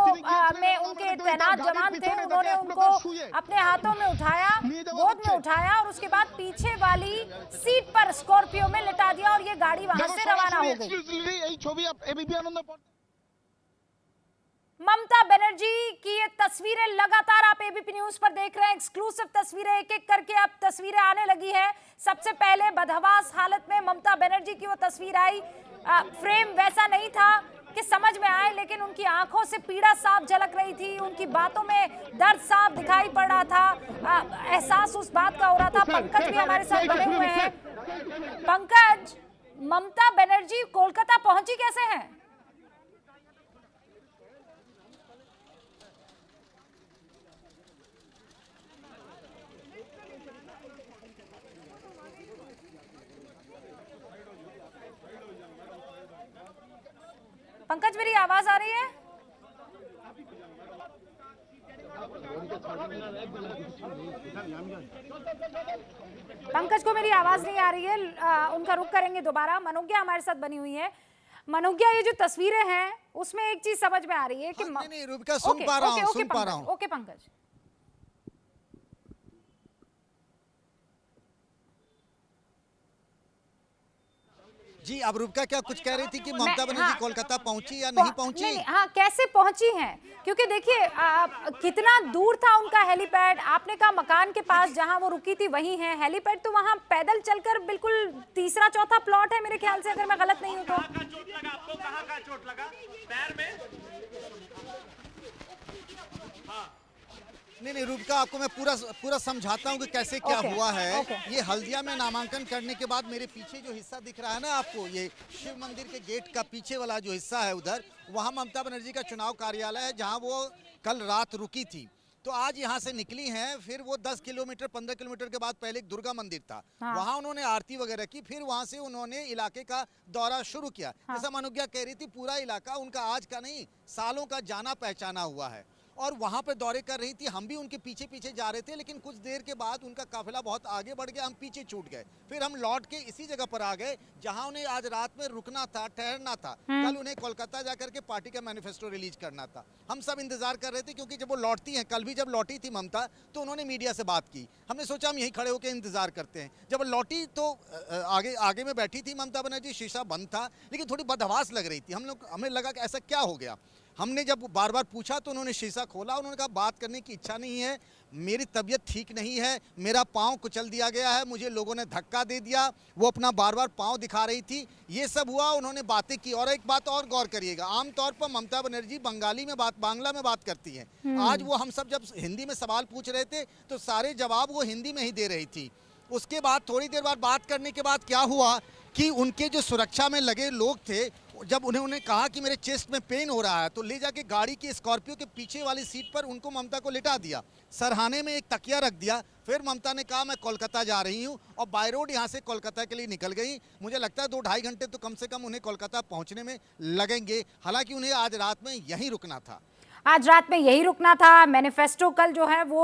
में उनके तैनात जवान थे, उन्होंने उनको अपने हाथों में उठाया, गोद में उठाया, और उसके बाद पीछे वाली सीट पर स्कॉर्पियो में लिटा दिया और ये गाड़ी वहां से रवाना हो गई। ममता बनर्जी की ये तस्वीरें लगातार आप एबीपी न्यूज पर देख रहे हैं, एक्सक्लूसिव तस्वीरें, एक एक करके अब तस्वीरें आने लगी है। सबसे पहले बदहवास हालत में ममता बनर्जी की वो तस्वीर आई। फ्रेम वैसा नहीं था कि समझ में आए, लेकिन उनकी आंखों से पीड़ा साफ झलक रही थी, उनकी बातों में दर्द साफ दिखाई पड़ रहा था, एहसास उस बात का हो रहा था। पंकज भी हमारे साथ बने हुए हैं। पंकज, ममता बनर्जी कोलकाता पहुंची कैसे हैं? पंकज मेरी आवाज आ रही है? पंकज को मेरी आवाज नहीं आ रही है, उनका रुख करेंगे दोबारा। मनोज्ञा हमारे साथ बनी हुई है। मनोज्ञा, ये जो तस्वीरें हैं उसमें एक चीज समझ में आ रही है कि नहीं रूबिका सुन पा रहा हूं। ओके पंकज। जी, अब रूबिका क्या कुछ कह रही थी कि ममता बनर्जी कोलकाता पहुंची या नहीं पहुंची? नहीं, हाँ, कैसे पहुंची हैं? क्योंकि देखिए कितना दूर था उनका हेलीपैड। आपने कहा मकान के पास जहां वो रुकी थी वहीं है हेलीपैड, तो वहां पैदल चलकर बिल्कुल तीसरा चौथा प्लॉट है मेरे ख्याल से, अगर मैं गलत नहीं हूं तो। चोट लगा आपको? कहां का चोट लगा? पैर में? हाँ। नहीं रूबिका, आपको मैं पूरा समझाता हूँ कि कैसे क्या हुआ है। ये हल्दिया में नामांकन करने के बाद मेरे पीछे जो हिस्सा दिख रहा है ना आपको, ये शिव मंदिर के गेट का पीछे वाला जो हिस्सा है उधर, वहाँ ममता बनर्जी का चुनाव कार्यालय है जहाँ वो कल रात रुकी थी। तो आज यहाँ से निकली हैं, फिर वो 10 किलोमीटर 15 किलोमीटर के बाद पहले एक दुर्गा मंदिर था, वहाँ उन्होंने आरती वगैरह की, फिर वहाँ से उन्होंने इलाके का दौरा शुरू किया। जैसा मनोज्ञा कह रही थी, पूरा इलाका उनका आज का नहीं सालों का जाना पहचाना हुआ है और वहाँ पे दौरे कर रही थी। हम भी उनके पीछे पीछे जा रहे थे, लेकिन कुछ देर के बाद उनका काफिला बहुत आगे बढ़ गया, हम पीछे छूट गए। फिर हम लौट के इसी जगह पर आ गए जहाँ उन्हें आज रात में रुकना था, ठहरना था। कल उन्हें कोलकाता जाकर के पार्टी का मैनिफेस्टो रिलीज करना था। हम सब इंतजार कर रहे थे, क्योंकि जब वो लौटती हैं, कल भी जब लौटी थी ममता, तो उन्होंने मीडिया से बात की। हमने सोचा हम यहीं खड़े होकर इंतजार करते हैं। जब लौटी तो आगे में बैठी थी ममता बनर्जी, शीशा बंद था, लेकिन थोड़ी बदहवास लग रही थी। हमें लगा कि ऐसा क्या हो गया। हमने जब बार बार पूछा तो उन्होंने शीशा खोला, उन्होंने कहा बात करने की इच्छा नहीं है, मेरी तबीयत ठीक नहीं है, मेरा पाँव कुचल दिया गया है, मुझे लोगों ने धक्का दे दिया। वो अपना बार बार पाँव दिखा रही थी, ये सब हुआ, उन्होंने बातें की। और एक बात और गौर करिएगा, आमतौर पर ममता बनर्जी बांग्ला में बात करती हैं। आज वो हम सब जब हिंदी में सवाल पूछ रहे थे तो सारे जवाब वो हिंदी में ही दे रही थी। उसके बाद थोड़ी देर बाद बात करने के बाद क्या हुआ कि उनके जो सुरक्षा में लगे लोग थे, जब उन्होंने कहा कि मेरे चेस्ट में पेन हो रहा है, तो ले जाके गाड़ी की स्कॉर्पियो के पीछे वाली सीट पर उनको ममता को लिटा दिया, सरहाने में एक तकिया रख दिया। फिर ममता ने कहा मैं कोलकाता जा रही हूँ, और बाय रोड यहाँ से कोलकाता के लिए निकल गई। मुझे लगता है 2-2.5 घंटे तो कम से कम उन्हें कोलकाता पहुँचने में लगेंगे। हालांकि उन्हें आज रात में यहीं रुकना था। आज रात में यही रुकना था। मैनिफेस्टो कल जो है वो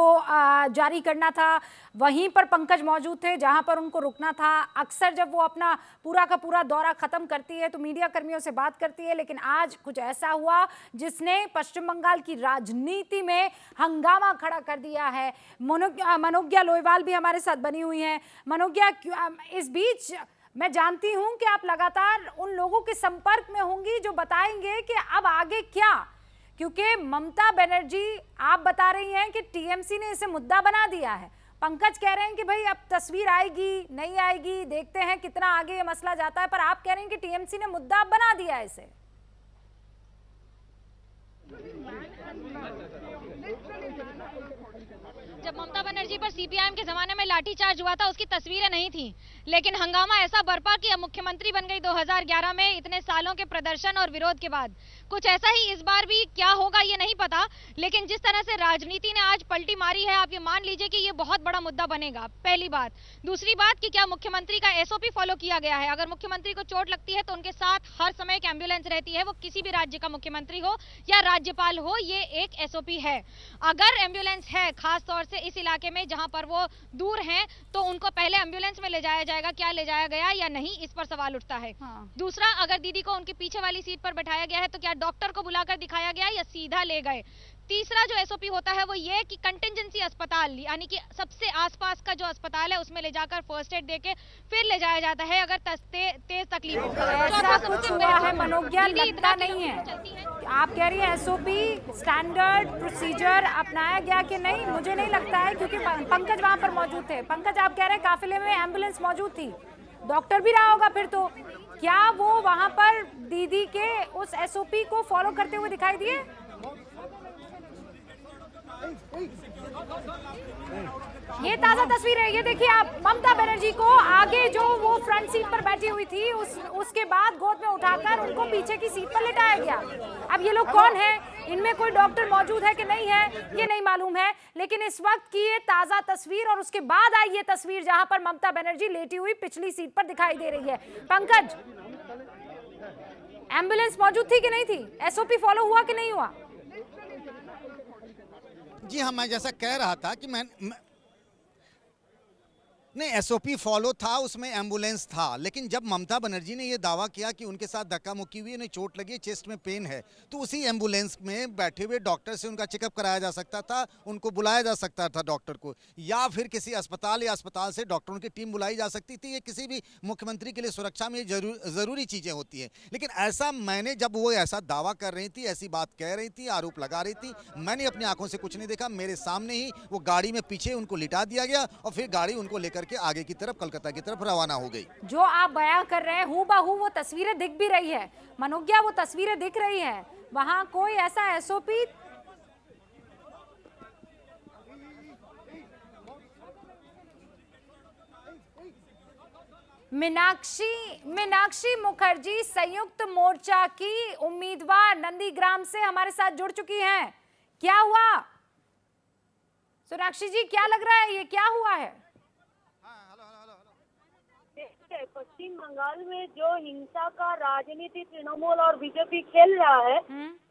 जारी करना था। वहीं पर पंकज मौजूद थे जहां पर उनको रुकना था। अक्सर जब वो अपना पूरा का पूरा दौरा खत्म करती है तो मीडिया कर्मियों से बात करती है, लेकिन आज कुछ ऐसा हुआ जिसने पश्चिम बंगाल की राजनीति में हंगामा खड़ा कर दिया है। मनोज्ञा लोईवाल भी हमारे साथ बनी हुई हैं। मनोज्ञा, इस बीच मैं जानती हूं कि आप लगातार उन लोगों के संपर्क में होंगी जो बताएंगे कि अब आगे क्या, क्योंकि ममता बनर्जी आप बता रही हैं कि टीएमसी ने इसे मुद्दा बना दिया है। पंकज कह रहे हैं कि भाई अब तस्वीर आएगी नहीं आएगी, देखते हैं कितना आगे ये मसला जाता है, पर आप कह रहे हैं कि टीएमसी ने मुद्दा बना दिया है इसे। जब ममता बनर्जी पर सीपीआईएम के जमाने में लाठीचार्ज हुआ था उसकी तस्वीरें नहीं थी, लेकिन हंगामा ऐसा बरपा कि अब मुख्यमंत्री बन गई 2011 में, इतने सालों के प्रदर्शन और विरोध के बाद। कुछ ऐसा ही इस बार भी क्या होगा ये नहीं पता, लेकिन जिस तरह से राजनीति ने आज पलटी मारी है, आप ये मान लीजिए कि ये बहुत बड़ा मुद्दा बनेगा, पहली बात। दूसरी बात कि क्या मुख्यमंत्री का एसओपी फॉलो किया गया है। अगर मुख्यमंत्री को चोट लगती है तो उनके साथ हर समय एक एम्बुलेंस रहती है, वो किसी भी राज्य का मुख्यमंत्री हो या राज्यपाल हो, ये एक एसओपी है। अगर एम्बुलेंस है, खास तौर से इस इलाके में जहां पर वो दूर हैं, तो उनको पहले एम्बुलेंस में ले जाया जाएगा। क्या ले जाया गया या नहीं, इस पर सवाल उठता है। दूसरा, अगर दीदी को उनके पीछे वाली सीट पर बैठाया गया है तो क्या डॉक्टर को बुलाकर दिखाया गया या सीधा ले गए। तीसरा जो एसओपी होता है वो ये कि कंटिजेंसी अस्पताल, यानी कि सबसे आसपास का जो अस्पताल है उसमें ले जाकर फर्स्ट एड देके फिर ले जाया जाता है अगर तेज तकलीफ हो। ऐसा कुछ हुआ है मनोज्ञा, लगता नहीं है। आप कह रही हैं एसओपी स्टैंडर्ड प्रोसीजर अपनाया गया कि नहीं, मुझे नहीं लगता है, क्योंकि पंकज वहां पर मौजूद थे। पंकज, आप कह रहे हैं काफिले में एम्बुलेंस मौजूद थी, डॉक्टर भी रहा होगा, फिर तो क्या वो वहां पर दीदी के उस एसओपी को फॉलो करते हुए दिखाई दिए? ये ताजा तस्वीर है, ये देखिए आप। ममता बनर्जी को आगे जो वो फ्रंट सीट पर बैठी हुई थी उसके बाद गोद में उठाकर उनको पीछे की सीट पर लिटाया गया। अब ये लोग कौन हैं, इनमें कोई डॉक्टर मौजूद है कि नहीं है ये नहीं मालूम है, लेकिन इस वक्त की ये ताजा तस्वीर और उसके बाद आई ये तस्वीर जहां पर ममता बनर्जी लेटी हुई पिछली सीट पर दिखाई दे रही है। पंकज, एम्बुलेंस मौजूद थी कि नहीं थी? एसओपी फॉलो हुआ कि नहीं हुआ? जी हाँ, मैं जैसा कह रहा था कि नहीं, एसओपी फॉलो था, उसमें एम्बुलेंस था, लेकिन जब ममता बनर्जी ने ये दावा किया कि उनके साथ धक्का मुक्की हुई, उन्हें चोट लगी, चेस्ट में पेन है, तो उसी एम्बुलेंस में बैठे हुए डॉक्टर से उनका चेकअप कराया जा सकता था, उनको बुलाया जा सकता था डॉक्टर को, या फिर किसी अस्पताल या अस्पताल से डॉक्टरों की टीम बुलाई जा सकती थी। ये किसी भी मुख्यमंत्री के लिए सुरक्षा में ज़रूरी चीज़ें होती हैं। लेकिन ऐसा मैंने, जब वो ऐसा दावा कर रही थी, ऐसी बात कह रही थी, आरोप लगा रही थी, मैंने अपनी आंखों से कुछ नहीं देखा। मेरे सामने ही वो गाड़ी में पीछे उनको लिटा दिया गया और फिर गाड़ी उनको लेकर के आगे की तरफ, कलकत्ता की तरफ रवाना हो गई। जो आप बयां कर रहे हैं हूबहू वो तस्वीरें दिख भी रही है मनोज्ञा, वो तस्वीरें दिख रही हैं। वहां कोई ऐसा एसओपी मीनाक्षी मुखर्जी संयुक्त मोर्चा की उम्मीदवार नंदीग्राम से हमारे साथ जुड़ चुकी हैं। क्या हुआ सोनाक्षी जी, क्या लग रहा है, ये क्या हुआ है? पश्चिम बंगाल में जो हिंसा का राजनीति तृणमूल और बीजेपी खेल रहा है,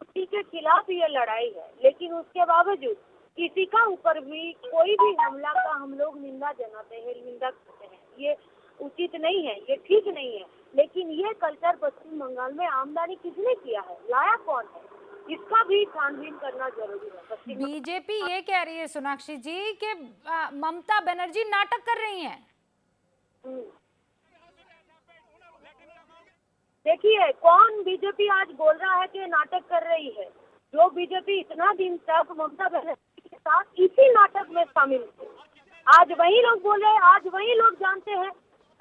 उसी के खिलाफ ये लड़ाई है। लेकिन उसके बावजूद किसी का ऊपर भी कोई भी हमला का हम लोग निंदा जनाते हैं, निंदा करते हैं। ये उचित नहीं है, ये ठीक नहीं है। लेकिन ये कल्चर पश्चिम बंगाल में आमदनी किसने किया है, लाया कौन है, इसका भी छानबीन करना जरूरी है। बीजेपी ये कह रही है सोनाक्षी जी कि ममता बनर्जी नाटक कर रही हैं। देखिए, कौन बीजेपी आज बोल रहा है कि नाटक कर रही है? जो बीजेपी इतना दिन तक ममता बनर्जी के साथ इसी नाटक में शामिल थी, आज वही लोग बोले, आज वही लोग जानते हैं,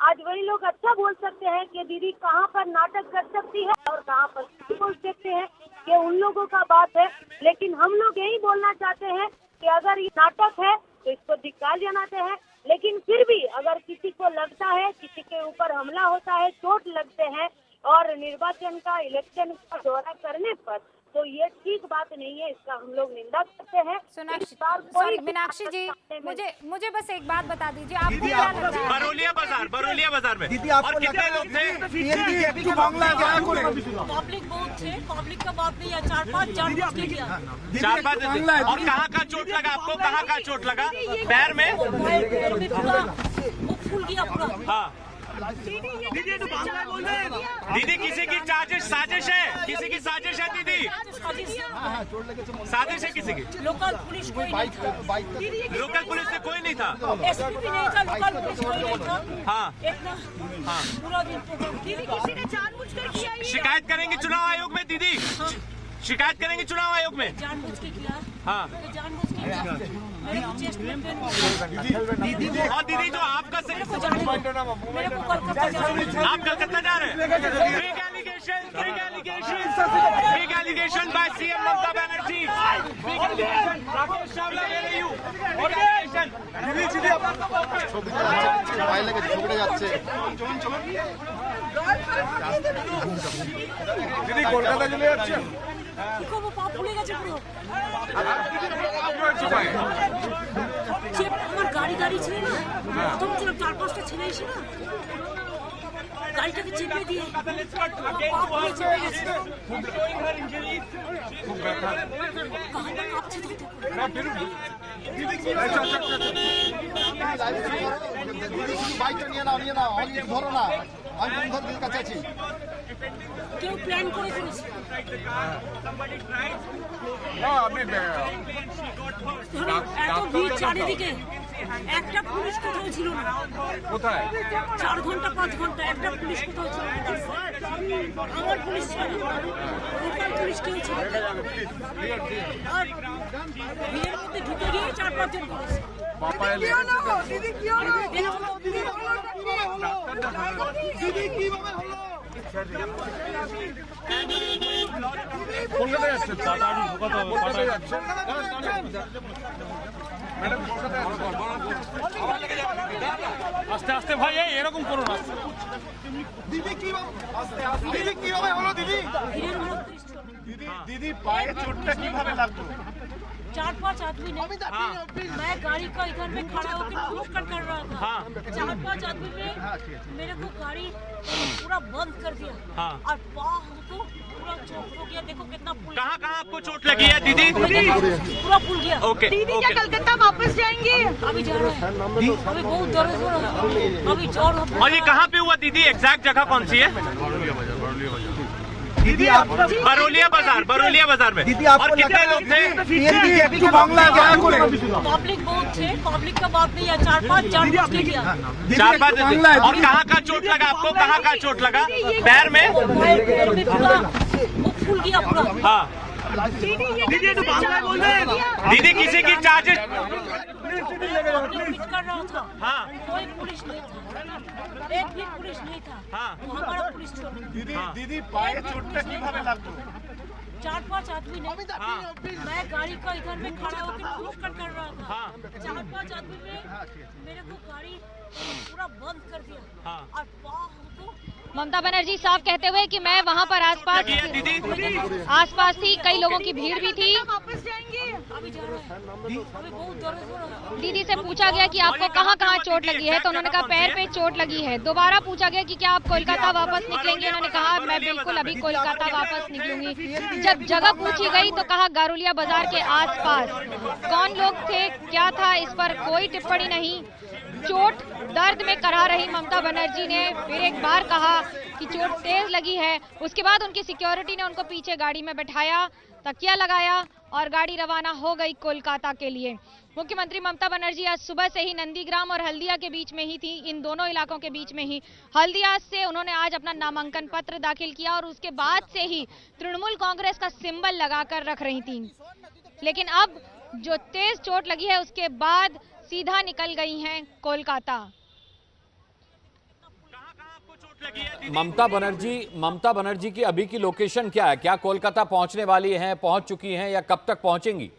आज वही लोग अच्छा बोल सकते हैं कि दीदी कहाँ पर नाटक कर सकती है और कहाँ पर बोल सकते हैं कि उन लोगों का बात है। लेकिन हम लोग यही बोलना चाहते हैं कि अगर ये नाटक है तो इसको धिक्कार जनाते हैं। लेकिन फिर भी अगर किसी को लगता है, किसी के ऊपर हमला होता है, चोट लगते हैं और निर्वाचन का, इलेक्शन का दौरा करने पर, तो ये ठीक बात नहीं है, इसका हम लोग निंदा करते हैं। मीनाक्षी जी, मुझे बस एक बात बता दीजिए, आपको क्या लग रहा है? बरोलिया बाजार में दीदी, और कितने लोग थे? पब्लिक बहुत थे, पब्लिक का बात नहीं है, 4-5 और कहाँ का चोट लगा आपको? कहाँ का चोट लगा? पैर में? फूल गया पूरा। हाँ दीदी, किसी की साजिश है, किसी की साजिश है दीदी, साजिश है किसी की। लोकल पुलिस कोई नहीं था, लोकल पुलिस से कोई नहीं था, एसपी भी नहीं था, लोकल पुलिस कोई नहीं था। हाँ हाँ, पूरा दिन दीदी किसी ने जानबूझकर किया। शिकायत करेंगे चुनाव आयोग में दीदी, शिकायत करेंगे चुनाव आयोग में। जानबूझ के किया। हाँ, जानबूझ के किया। दीदी जो आपका मेरे को कलकत्ता आप कलकत्ता जा रहे हैं? Big allegation by CM Mamata Banerjee, big allegation Rakesh Chawla where you, allegation Didi Kolkata চলে যাচ্ছে। কি করবো, পা ফুলে গেছে পুরো। আমার গাড়ি ছিল না, তখন ছিল 4-5টা ছেলে এসে না গাড়িটাকে চেপে দিয়ে পা ফুলে চেপে গেছে। কাঁপছে বাইকটা নিয়ে নাও, ধরো না, আমি বন্ধুদের কাছে আছি। কেউ প্ল্যান করে করেছে। এত ভিড় চারিদিকে, একটা পুলিশ কোথাও ছিল না। কোথায়? 4 ঘন্টা 5 ঘন্টা একটা পুলিশ কোথাও ছিল না। আমার পুলিশ ছিল, লোকাল পুলিশ কেউ ছিল না। আর ভিড়ের মধ্যে ঢুকে গিয়ে 4-5 জন পুলিশ। কলকাতা যাচ্ছে, কলকাতা যাচ্ছে। আস্তে আস্তে ভাই, এরকম করো না। দিদি কিভাবে হলো? দিদি পায়ে চোটটা কিভাবে লাগলো? 4-5 आदमी ने मैं गाड़ी का इधर में खड़ा होकर रोक कर रहा था। 4-5 आदमी ने मेरे को गाड़ी पूरा बंद कर दिया और पाँव हमको पूरा चोट हो गया। देखो कितना कहाँ आपको चोट लगी है दीदी? पूरा फूल गया। ओके दीदी क्या कलकत्ता वापस जाएंगे? अभी जा रहे हैं, अभी बहुत दर्द हो रहा है, अभी जोर। और ये कहाँ पे हुआ दीदी? एग्जैक्ट जगह कौन सी है? दीदी आप बरौलिया बाजार में। दीदी और कितने लोग थे? पब्लिक बहुत थे, पब्लिक का बात नहीं है। 4-5 किया। 4-5। और कहाँ का चोट लगा आपको? कहाँ का चोट लगा? पैर में? पैर में पूरा वो फूल गया पूरा। हाँ दीदी तो बांग्ला बोल रहे हैं। दीदी किसी की चार्जेस कर रहा था। हाँ कोई पुलिस नहीं था, एक भी पुलिस नहीं था। हाँ हमारा पुलिस छोड़ दीदी पाए चोटটা কিভাবে লাগলো? 4-5 आदमी ने मैं गाड़ी का इधर में खड़ा होकर रोक कर रहा था। 4-5 आदमी ने मेरे को गाड़ी पूरा बंद कर दिया और पाँव हमको। ममता बनर्जी साफ कहते हुए कि मैं वहां पर आसपास थी, कई लोगों की भीड़ भी थी। वापस जाएंगे, अभी जा रहे हैं, अभी बहुत दर्द हो रहा है। दीदी से पूछा गया कि आपको कहाँ कहाँ चोट लगी है, तो उन्होंने कहा पैर पे चोट लगी है। दोबारा पूछा गया कि क्या आप कोलकाता वापस निकलेंगे, उन्होंने कहा मैं बिल्कुल अभी कोलकाता वापस निकलूंगी। जब जगह पूछी गई तो कहा गारुलिया बाजार के आसपास। कौन लोग थे, क्या था, इस पर कोई टिप्पणी नहीं। चोट दर्द में करा रही ममता बनर्जी ने फिर एक बार कहा कि चोट तेज लगी है। उसके बाद उनकी सिक्योरिटी ने उनको पीछे गाड़ी में बैठाया, तकिया लगाया और गाड़ी रवाना हो गई कोलकाता के लिए। मुख्यमंत्री ममता बनर्जी आज सुबह से ही नंदीग्राम और हल्दिया के बीच में ही थी, इन दोनों इलाकों के बीच में ही। हल्दिया से उन्होंने आज अपना नामांकन पत्र दाखिल किया और उसके बाद से ही तृणमूल कांग्रेस का सिंबल लगाकर रख रही थी। लेकिन अब जो तेज चोट लगी है उसके बाद सीधा निकल गई हैं कोलकाता। ममता बनर्जी की अभी की लोकेशन क्या है? क्या कोलकाता पहुंचने वाली हैं, पहुंच चुकी हैं या कब तक पहुंचेंगी?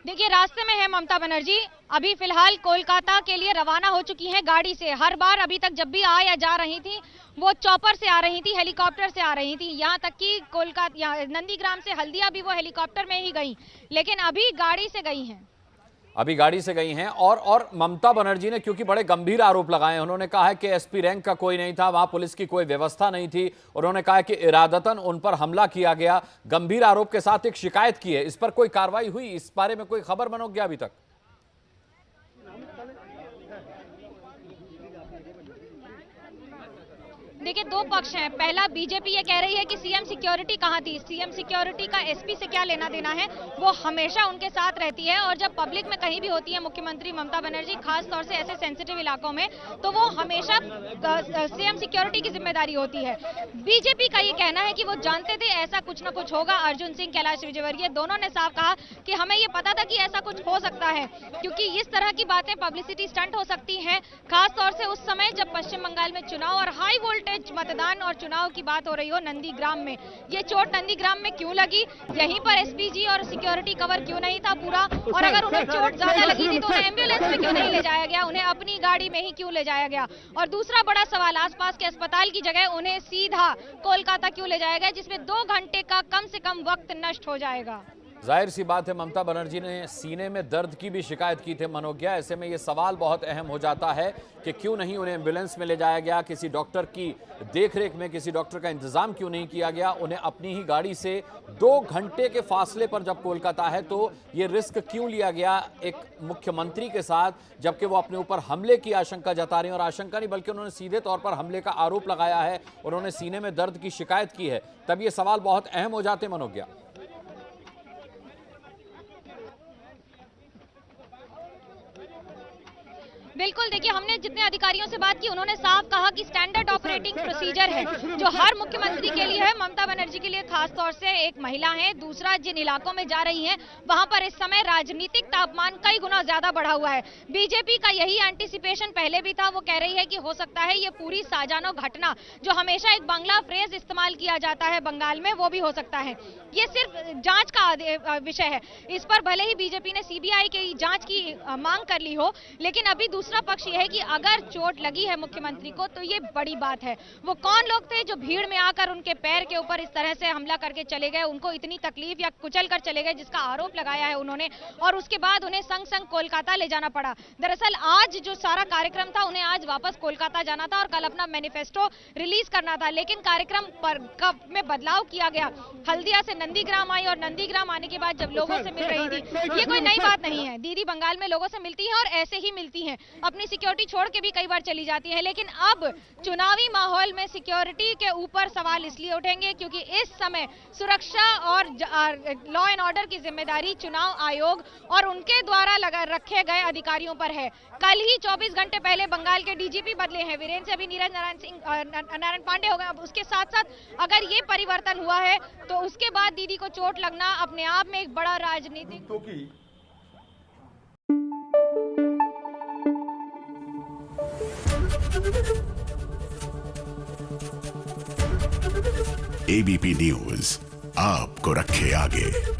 देखिए रास्ते में है ममता बनर्जी, अभी फिलहाल कोलकाता के लिए रवाना हो चुकी हैं गाड़ी से। हर बार अभी तक जब भी आ या जा रही थी वो चॉपर से आ रही थी, हेलीकॉप्टर से आ रही थी। यहाँ तक कि कोलकाता नंदीग्राम से हल्दिया भी वो हेलीकॉप्टर में ही गई, लेकिन अभी गाड़ी से गई हैं। अभी गाड़ी से गई हैं। और ममता बनर्जी ने क्योंकि बड़े गंभीर आरोप लगाए, उन्होंने कहा है कि एसपी रैंक का कोई नहीं था, वहां पुलिस की कोई व्यवस्था नहीं थी। उन्होंने कहा है कि इरादतन उन पर हमला किया गया। गंभीर आरोप के साथ एक शिकायत की है, इस पर कोई कार्रवाई हुई? इस बारे में कोई खबर बनो गया अभी तक? देखिए दो पक्ष हैं। पहला बीजेपी ये कह रही है कि सीएम सिक्योरिटी कहाँ थी, सीएम सिक्योरिटी का एसपी से क्या लेना देना है, वो हमेशा उनके साथ रहती है। और जब पब्लिक में कहीं भी होती है मुख्यमंत्री ममता बनर्जी, खास तौर से ऐसे सेंसिटिव इलाकों में, तो वो हमेशा सीएम सिक्योरिटी की जिम्मेदारी होती है। बीजेपी का ये कहना है कि वो जानते थे ऐसा कुछ न कुछ होगा। अर्जुन सिंह, कैलाश विजयवर्गीय दोनों ने साफ कहा कि हमें ये पता था कि ऐसा कुछ हो सकता है, क्योंकि इस तरह की बातें पब्लिसिटी स्टंट हो सकती हैं। खास तौर से उस समय जब पश्चिम बंगाल में चुनाव और हाई वोल्टेज मतदान और चुनाव की बात हो रही हो नंदीग्राम में। ये चोट नंदीग्राम में क्यों लगी, यहीं पर एसपीजी और सिक्योरिटी कवर क्यों नहीं था पूरा, और अगर उन्हें चोट ज्यादा लगी थी तो उन्हें एम्बुलेंस में क्यों नहीं ले जाया गया, उन्हें अपनी गाड़ी में ही क्यों ले जाया गया। और दूसरा बड़ा सवाल, आसपास के अस्पताल की जगह उन्हें सीधा कोलकाता क्यों ले जाया गया, जिसमें 2 घंटे का कम से कम वक्त नष्ट हो जाएगा। जाहिर सी बात है ममता बनर्जी ने सीने में दर्द की भी शिकायत की थी मनोज्ञा। ऐसे में ये सवाल बहुत अहम हो जाता है कि क्यों नहीं उन्हें एम्बुलेंस में ले जाया गया, किसी डॉक्टर की देखरेख में किसी डॉक्टर का इंतजाम क्यों नहीं किया गया। उन्हें अपनी ही गाड़ी से 2 घंटे के फासले पर जब कोलकाता है तो ये रिस्क क्यों लिया गया एक मुख्यमंत्री के साथ, जबकि वो अपने ऊपर हमले की आशंका जता रही हैं। और आशंका नहीं बल्कि उन्होंने सीधे तौर पर हमले का आरोप लगाया है, उन्होंने सीने में दर्द की शिकायत की है। तब ये सवाल बहुत अहम हो जाते मनोज्ञा। बिल्कुल, देखिए हमने जितने अधिकारियों से बात की उन्होंने साफ कहा कि स्टैंडर्ड ऑपरेटिंग प्रोसीजर है जो हर मुख्यमंत्री के लिए है, ममता बनर्जी के लिए खास तौर से। एक महिला है, दूसरा जिन इलाकों में जा रही हैं वहां पर इस समय राजनीतिक तापमान कई गुना ज्यादा बढ़ा हुआ है। बीजेपी का यही एंटीसिपेशन पहले भी था, वो कह रही है कि हो सकता है ये पूरी साजानो घटना, जो हमेशा एक बांग्ला फ्रेज इस्तेमाल किया जाता है बंगाल में, वो भी हो सकता है। ये सिर्फ जांच का विषय है, इस पर भले ही बीजेपी ने सीबीआई की जांच की मांग कर ली हो, लेकिन अभी दूसरा पक्ष ये है कि अगर चोट लगी है मुख्यमंत्री को तो ये बड़ी बात है। वो कौन लोग थे जो भीड़ में आकर उनके पैर के ऊपर इस तरह से हमला करके चले गए, उनको इतनी तकलीफ या कुचल कर चले गए, जिसका आरोप लगाया है उन्होंने, और उसके बाद उन्हें संग संग कोलकाता ले जाना पड़ा। दरअसल आज जो सारा कार्यक्रम था, उन्हें आज वापस कोलकाता जाना था और कल अपना मैनिफेस्टो रिलीज करना था, लेकिन कार्यक्रम में बदलाव किया गया। हल्दिया से नंदीग्राम आई और नंदीग्राम आने के बाद जब लोगों से मिल रही थी, ये कोई नई बात नहीं है। दीदी बंगाल में लोगों से मिलती है और ऐसे ही मिलती हैं, अपनी सिक्योरिटी छोड़ के भी कई बार चली जाती है। लेकिन अब चुनावी माहौल में सिक्योरिटी के ऊपर सवाल इसलिए उठेंगे क्योंकि इस समय सुरक्षा और लॉ एंड ऑर्डर की जिम्मेदारी चुनाव आयोग और उनके द्वारा रखे गए अधिकारियों पर है। कल ही 24 घंटे पहले बंगाल के डीजीपी बदले हैं, वीरेंद्र से अभी नीरज नारायण पांडे हो गए। अब उसके साथ साथ अगर ये परिवर्तन हुआ है तो उसके बाद दीदी को चोट लगना अपने आप में एक बड़ा राजनीतिक एबीपी न्यूज आपको रखे आगे।